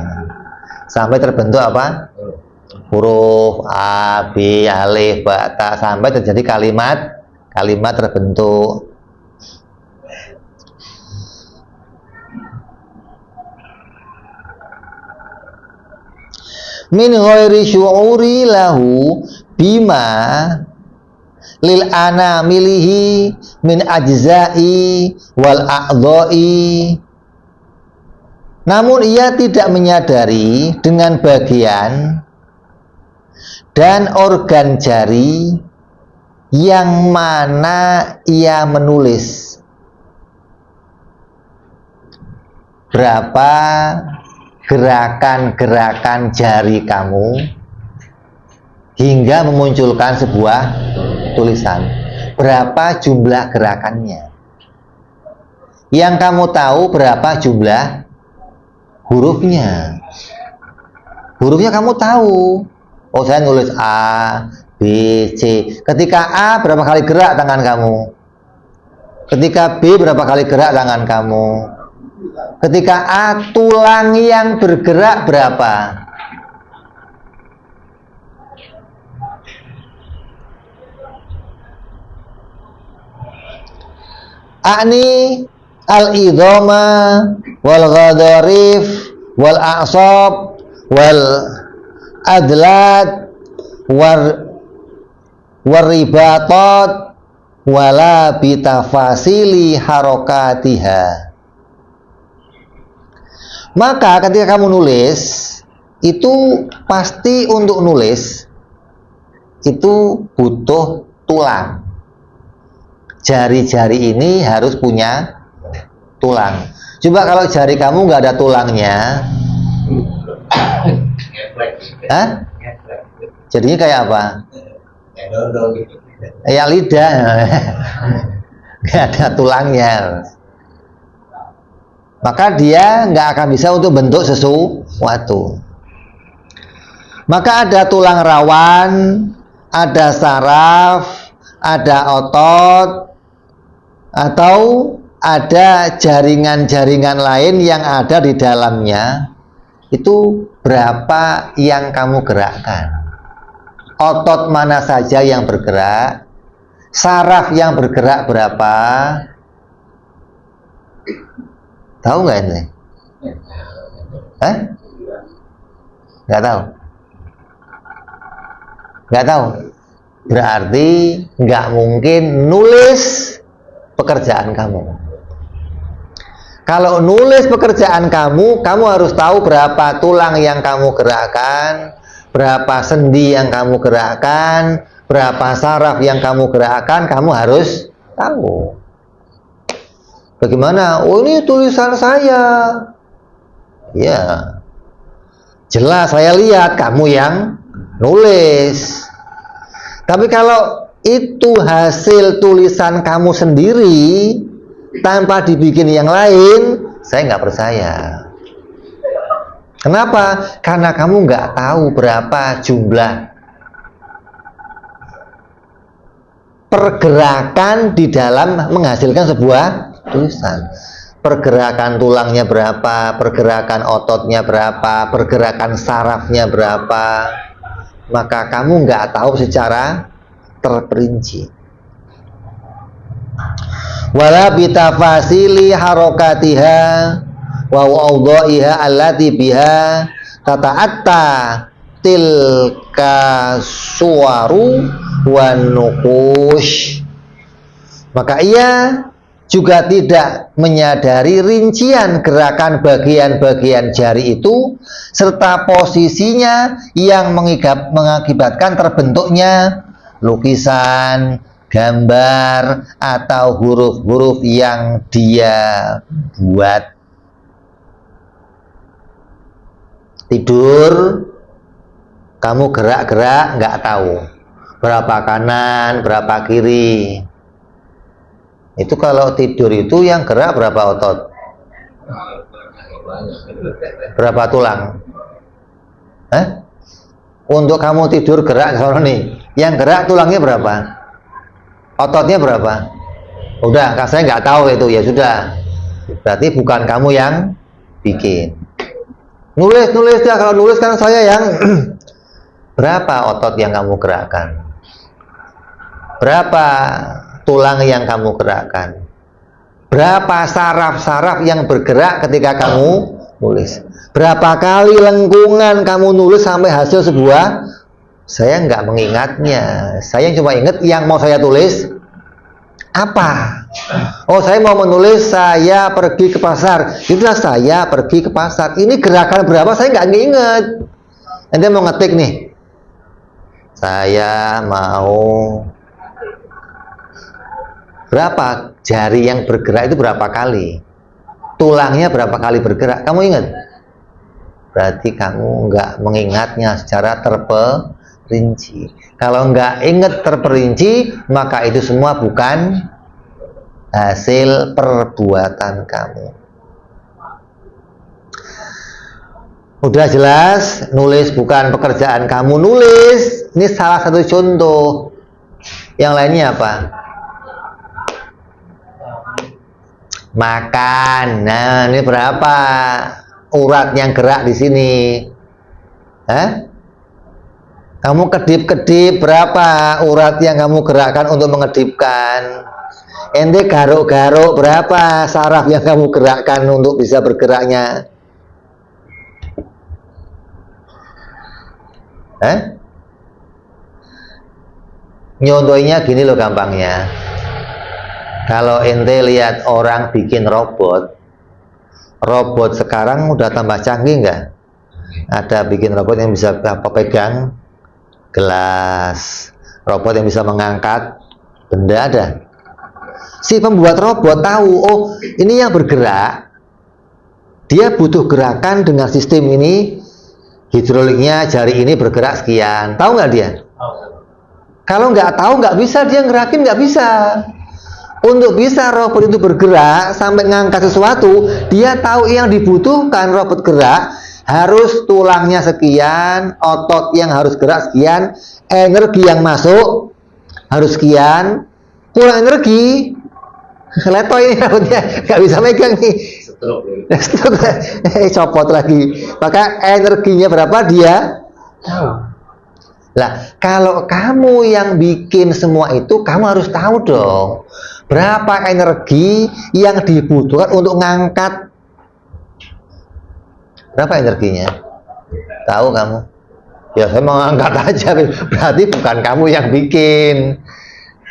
A: Sampai terbentuk apa? Huruf A, B, alif, ba, ta, sampai terjadi kalimat terbentuk. Min ghairi syu'uri lahu bima lil anamilihi min ajza'i wal a'dha'i. Namun ia tidak menyadari dengan bagian dan organ jari yang mana ia menulis. Berapa gerakan-gerakan jari kamu hingga memunculkan sebuah tulisan? Berapa jumlah gerakannya? Yang kamu tahu berapa jumlah hurufnya? Hurufnya kamu tahu. Oh, saya nulis A, B, C. Ketika A berapa kali gerak tangan kamu? Ketika B berapa kali gerak tangan kamu? Ketika A, tulang yang bergerak berapa? A'ni al-idhama wal ghadarif wal a'sab wal adlat war ribatat wala bitafasili harokatiha. Maka ketika kamu nulis, itu pasti untuk nulis itu butuh tulang. Jari-jari ini harus punya tulang. Coba kalau jari kamu nggak ada tulangnya, hah? Jadinya kayak apa? Ya lidah, nggak ada tulangnya. Maka dia nggak akan bisa untuk bentuk sesuatu. Maka ada tulang rawan, ada saraf, ada otot, atau ada jaringan-jaringan lain yang ada di dalamnya. Itu berapa yang kamu gerakkan? Otot mana saja yang bergerak? Saraf yang bergerak berapa? Tahu nggak ini? Nggak tahu. Nggak tahu. Berarti nggak mungkin nulis pekerjaan kamu. Kalau nulis pekerjaan kamu, kamu harus tahu berapa tulang yang kamu gerakkan, berapa sendi yang kamu gerakkan, berapa saraf yang kamu gerakkan, kamu harus tahu. Bagaimana? Oh, ini tulisan saya. Ya, jelas saya lihat kamu yang nulis. Tapi kalau itu hasil tulisan kamu sendiri tanpa dibikin yang lain, saya nggak percaya. Kenapa? Karena kamu nggak tahu berapa jumlah pergerakan di dalam menghasilkan sebuah tulisan. Pergerakan tulangnya berapa, pergerakan ototnya berapa, pergerakan sarafnya berapa. Maka kamu nggak tahu secara terperinci. Wala bitafasili harokatiha wa awdha'iha allati biha tata'atta tilka suwaru wan nuqush. Maka ia juga tidak menyadari rincian gerakan bagian-bagian jari itu serta posisinya yang mengakibatkan terbentuknya lukisan, gambar, atau huruf-huruf yang dia buat. Tidur, kamu gerak-gerak nggak tahu berapa kanan, berapa kiri. Itu kalau tidur itu yang gerak berapa otot? Berapa tulang? Hah? Untuk kamu tidur gerak sono nih, yang gerak tulangnya berapa? Ototnya berapa? Udah, saya nggak tahu itu, ya sudah. Berarti bukan kamu yang bikin. Nulis ya, kalau nulis kan saya yang berapa otot yang kamu gerakkan? Berapa tulang yang kamu gerakkan? Berapa saraf-saraf yang bergerak ketika kamu nulis? Berapa kali lengkungan kamu nulis sampai hasil sebuah? Saya nggak mengingatnya. Saya cuma ingat yang mau saya tulis apa. Oh, saya mau menulis saya pergi ke pasar. Itulah saya pergi ke pasar. Ini gerakan berapa? Saya nggak ingat. Nanti mau ngetik nih. Saya mau berapa jari yang bergerak itu berapa kali? Tulangnya berapa kali bergerak? Kamu ingat? Berarti kamu nggak mengingatnya secara terperinci. Kalau nggak ingat terperinci, maka itu semua bukan hasil perbuatan kamu. Udah jelas, nulis bukan pekerjaan kamu. Nulis, ini salah satu contoh. Yang lainnya apa? Makan. Nah, ini berapa urat yang gerak di sini? Hah? Kamu kedip-kedip, berapa urat yang kamu gerakkan untuk mengedipkan? Ente garuk-garuk, berapa saraf yang kamu gerakkan untuk bisa bergeraknya? Nyontohnya gini loh gampangnya. Kalau ente lihat orang bikin robot sekarang udah tambah canggih nggak? Ada bikin robot yang bisa pegang gelas, robot yang bisa mengangkat benda ada. Si pembuat robot tahu, oh ini yang bergerak, dia butuh gerakan dengan sistem ini, hidroliknya jari ini bergerak sekian. Tahu nggak dia? Kalau nggak tahu nggak bisa dia ngerakin, nggak bisa. Untuk bisa robot itu bergerak sampai ngangkat sesuatu, dia tahu yang dibutuhkan robot gerak harus tulangnya sekian, otot yang harus gerak sekian, energi yang masuk harus sekian. Kurang energi, leto ini robotnya nggak bisa megang nih. Copot lagi. Maka energinya berapa dia tahu. Lah, kalau kamu yang bikin semua itu, kamu harus tahu dong berapa energi yang dibutuhkan untuk ngangkat. Berapa energinya? Tahu kamu? Ya saya mau ngangkat aja. Berarti bukan kamu yang bikin.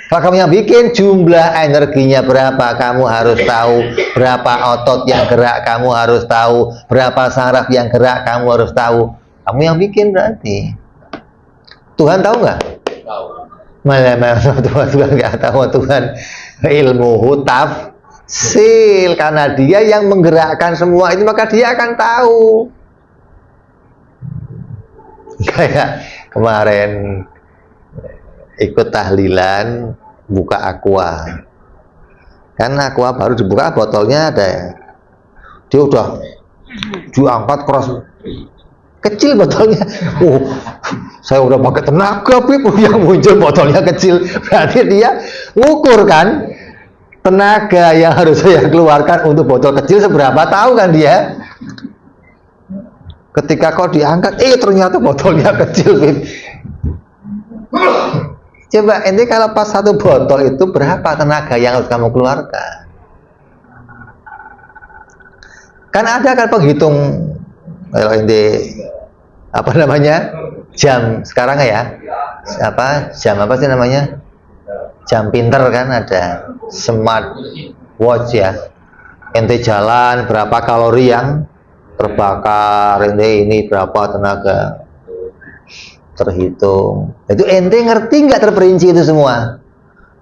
A: Kalau kamu yang bikin, jumlah energinya berapa kamu harus tahu. Berapa otot yang gerak kamu harus tahu. Berapa saraf yang gerak kamu harus tahu. Kamu yang bikin berarti. Tuhan tahu nggak? Tahu. Malah Tuhan nggak tahu. Tuhan ilmu tafsil, karena dia yang menggerakkan semua itu, maka dia akan tahu. Kayak kemarin ikut tahlilan buka aqua, kan aqua baru dibuka botolnya ada ya, dia udah diangkat keras, kecil botolnya. Saya udah pakai tenaga, yang muncul botolnya kecil. Berarti dia ngukur kan tenaga yang harus saya keluarkan untuk botol kecil seberapa, tahu kan dia. Ketika kau diangkat, ternyata botolnya kecil. Coba ente kalau pas satu botol itu berapa tenaga yang harus kamu keluarkan? Kan ada kan penghitung, kalau ente jam sekarang ya, jam apa sih namanya, jam pinter kan, ada smart watch ya, ente jalan berapa kalori yang terbakar, ente ini berapa tenaga terhitung, itu ente ngerti nggak terperinci itu semua?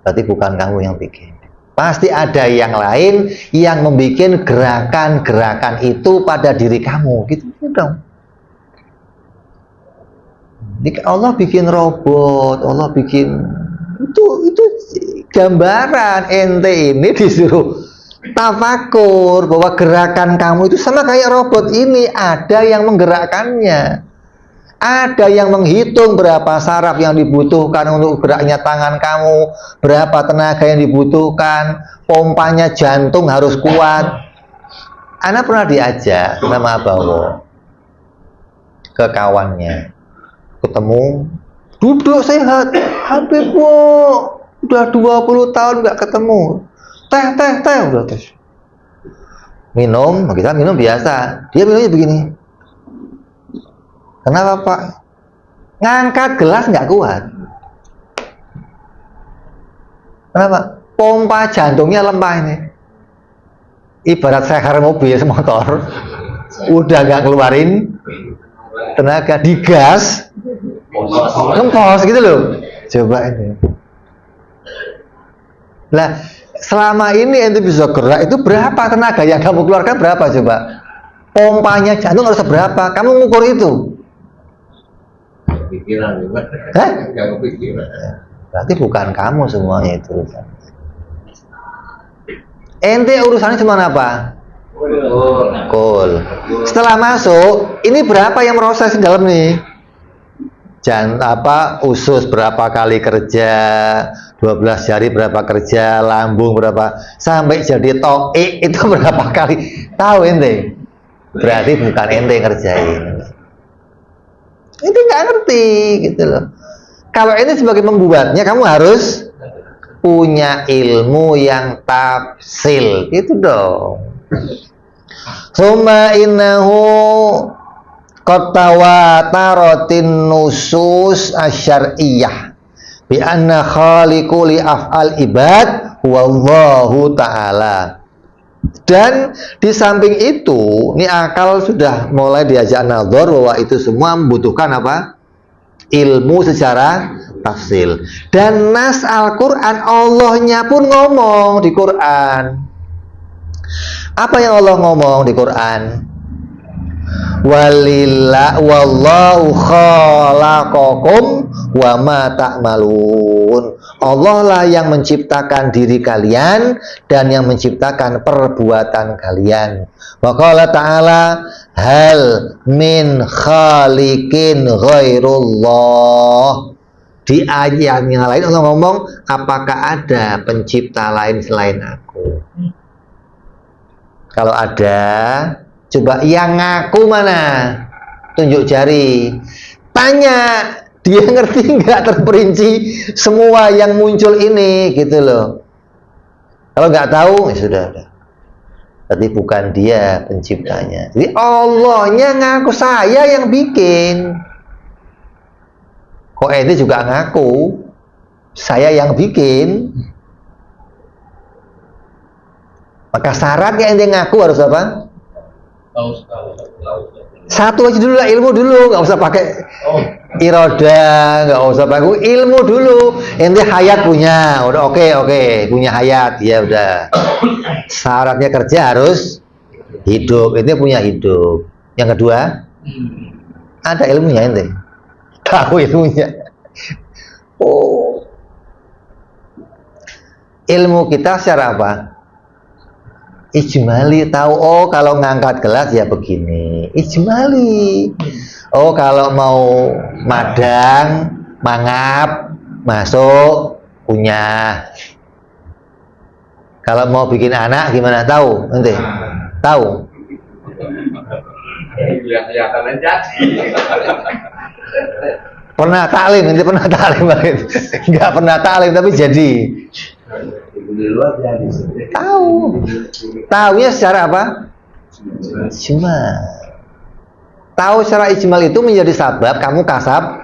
A: Berarti bukan kamu yang bikin, pasti ada yang lain yang membuat gerakan-gerakan itu pada diri kamu, gitu dong. Allah bikin robot, Allah bikin itu gambaran. Ente ini disuruh tafakur bahwa gerakan kamu itu sama kayak robot ini, ada yang menggerakkannya, ada yang menghitung berapa saraf yang dibutuhkan untuk geraknya tangan kamu, berapa tenaga yang dibutuhkan, pompanya jantung harus kuat. Ana pernah diajak sama Bawo ke kawannya, ketemu, duduk sehat, Habib Bu, udah 20 tahun nggak ketemu, teh, udah teh, minum, kita minum biasa, dia minumnya begini, kenapa Pak? Ngangkat gelas nggak kuat, kenapa? Pompa jantungnya lemah ini, ibarat seher mobil, motor, udah nggak keluarin tenaga, digas ngempos gitu loh. Coba ini. Nah, selama ini ente bisa gerak, itu berapa tenaga yang kamu keluarkan, berapa coba? Pompanya jantung harus berapa? Kamu ngukur itu?
B: Pikiran juga.
A: Hah?
B: Gak kepikiran.
A: Berarti bukan kamu semuanya itu. Ente urusannya cuma apa? Cool. Setelah masuk, ini berapa yang proses di dalam nih? Usus berapa kali kerja, 12 jari berapa kerja, lambung berapa, sampai jadi toik itu berapa kali? Tahu ente? Berarti bukan ente yang ngerjain. Ente nggak ngerti gitu loh. Kalau ente sebagai pembuatnya, kamu harus punya ilmu yang tafsil, itu dong. Summa innahu qad tawataratin nusus asyariyah bi anna khaliqu li af'al ibad wallahu ta'ala. Dan di samping itu, ini akal sudah mulai diajak nazar bahwa itu semua membutuhkan apa? Ilmu secara tafsil. Dan nas Al-Quran, Allahnya pun ngomong di Quran. Apa yang Allah ngomong di Quran? Wallahu khalaqakum wa ma ta'malun. Allah lah yang menciptakan diri kalian dan yang menciptakan perbuatan kalian. Wa qala ta'ala hal min khaliqin ghairullah. Di ayat yang lain Allah ngomong, apakah ada pencipta lain selain aku? Kalau ada, coba yang ngaku mana? Tunjuk jari. Tanya, dia ngerti nggak terperinci semua yang muncul ini, gitu loh. Kalau nggak tahu, ya sudah. Tapi bukan dia penciptanya. Jadi Allahnya ngaku, saya yang bikin. Kok ini juga ngaku, saya yang bikin. Maka syaratnya ente ngaku harus apa? Satu aja dulu lah, ilmu dulu, nggak usah pakai iroda, nggak usah pakai ilmu dulu. Ente hayat punya, udah oke, punya hayat, ya udah. Syaratnya kerja harus hidup, ente punya hidup. Yang kedua, ada ilmunya ente, tahu ilmunya. Oh, ilmu kita secara apa? Ijmali, tahu, oh kalau ngangkat gelas ya begini, ijmali. Oh kalau mau madang, mangap, masuk, punya. Kalau mau bikin anak gimana, tahu nanti? Tahu?
B: Kelihatan aja.
A: Pernah taklim, nanti pernah taklim. Enggak pernah taklim tapi jadi. Tahu. Taunya secara apa? Cuma Tahu secara ijmal itu menjadi sabab kamu kasab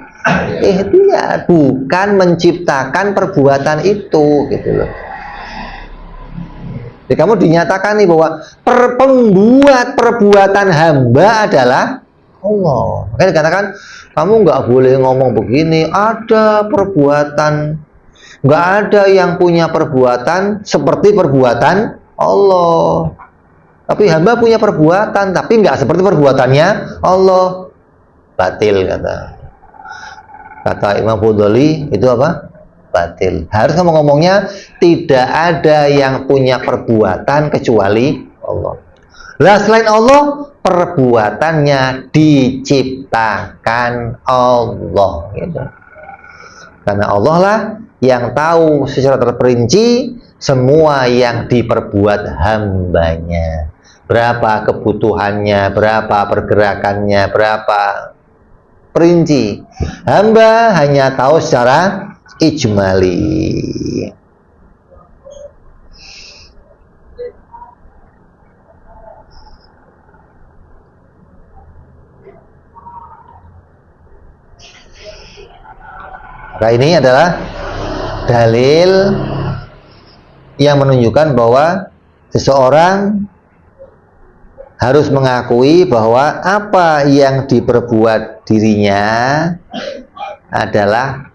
A: ikhtiar, bukan menciptakan perbuatan itu, gitu loh. Jadi kamu dinyatakan nih bahwa pembuat perbuatan hamba adalah Allah. Makanya dikatakan kamu nggak boleh ngomong begini. Ada perbuatan, nggak ada yang punya perbuatan seperti perbuatan Allah. Tapi hamba punya perbuatan, tapi nggak seperti perbuatannya Allah. Batil kata Imam Fudhali, itu apa? Batil. Harus ngomongnya tidak ada yang punya perbuatan kecuali Allah. Lah selain Allah, perbuatannya diciptakan Allah, gitu. Karena Allah lah yang tahu secara terperinci semua yang diperbuat hambanya. Berapa kebutuhannya, berapa pergerakannya, berapa perinci. Hamba hanya tahu secara ijmali. Nah, ini adalah dalil yang menunjukkan bahwa seseorang harus mengakui bahwa apa yang diperbuat dirinya adalah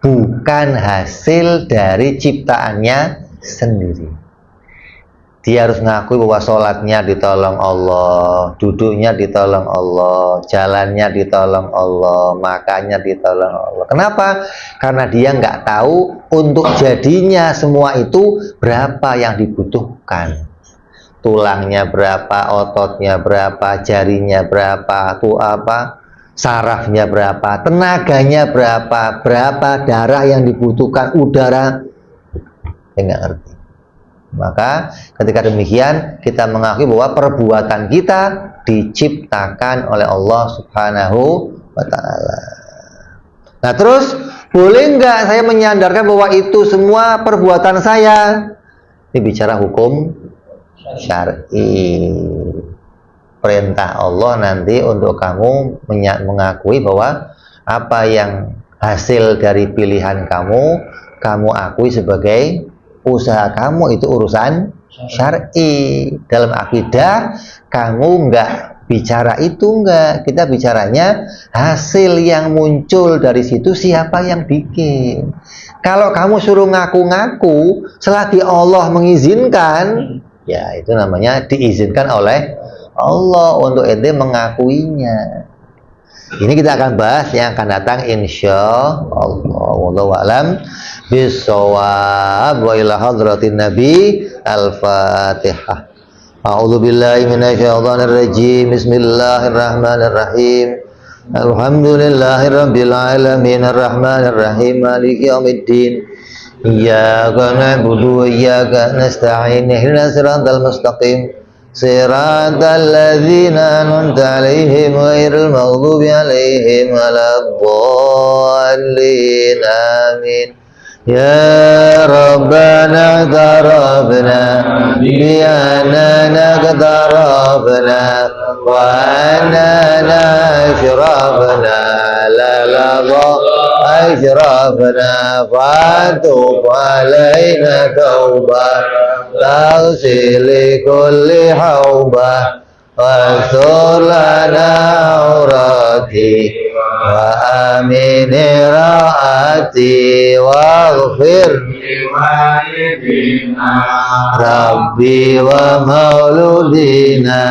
A: bukan hasil dari ciptaannya sendiri. Dia harus mengakui bahwa sholatnya ditolong Allah, duduknya ditolong Allah, jalannya ditolong Allah, makannya ditolong Allah. Kenapa? Karena dia nggak tahu untuk jadinya semua itu berapa yang dibutuhkan. Tulangnya berapa, ototnya berapa, jarinya berapa, sarafnya berapa, tenaganya berapa, darah yang dibutuhkan, udara, dia nggak ngerti. Maka ketika demikian kita mengakui bahwa perbuatan kita diciptakan oleh Allah Subhanahu wa Ta'ala. Nah terus, boleh nggak saya menyandarkan bahwa itu semua perbuatan saya? Ini bicara hukum syar'i. Perintah Allah nanti untuk kamu mengakui bahwa apa yang hasil dari pilihan kamu akui sebagai usaha kamu, itu urusan syar'i. Dalam akidah kamu nggak bicara itu, nggak. Kita bicaranya hasil yang muncul dari situ, siapa yang bikin. Kalau kamu suruh ngaku-ngaku selagi Allah mengizinkan, ya itu namanya diizinkan oleh Allah untuk ente mengakuinya. Ini kita akan bahas yang akan datang insya Allah. Wallahu a'lam bissawab. Wa ila hadratin Nabi. Al-Fatihah. A'udzu billahi minasyaitonir rajim. Bismillahirrahmanirrahim. Alhamdulillahirabbil alamin arrahmanir rahim maliki yaumiddin. Iyyaka na'budu wa iyyaka nasta'in. Ihdinas siratal mustaqim. Siratal ladzina an'amta 'alaihim ghairil maghdubi 'alaihim waladdallin. Amin. Ya Rabbana tarabna bi annana qatarabna wa annana ashrafna la ashrafna fatub alaina tawbah تغسل كل حوبة واستر لنا عوراتي وآمن رأتي واغفر لوالدينا ربي ومولودينا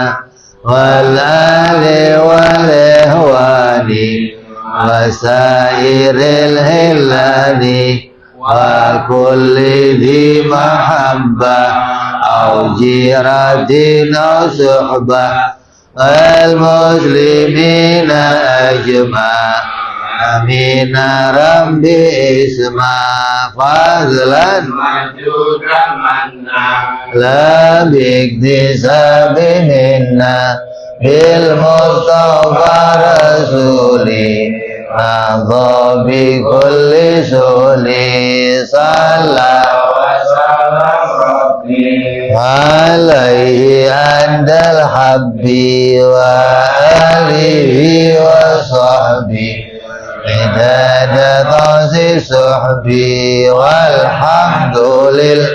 A: والآل والإخوان وسائر الهلال وكل ذي محبة أو جيرة أو صحبة المسلمين أجمع آمين ربي اسمع فضلا وجودا منا لا باكتساب منا بالمصطفى رسولي مضى بكل سولي صلى وسلم ربي عليه عند الحب وآله وصحبه عدد طاس صحبي والحمد لله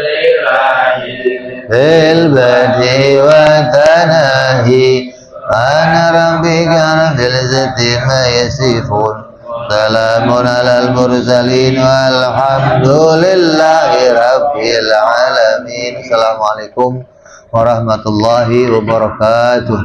A: في البدء والتناهي أنا ربك رب العزة ما يصفون سلام على المرسلين والحمد لله رب العالمين. Assalamualaikum warahmatullahi wabarakatuh.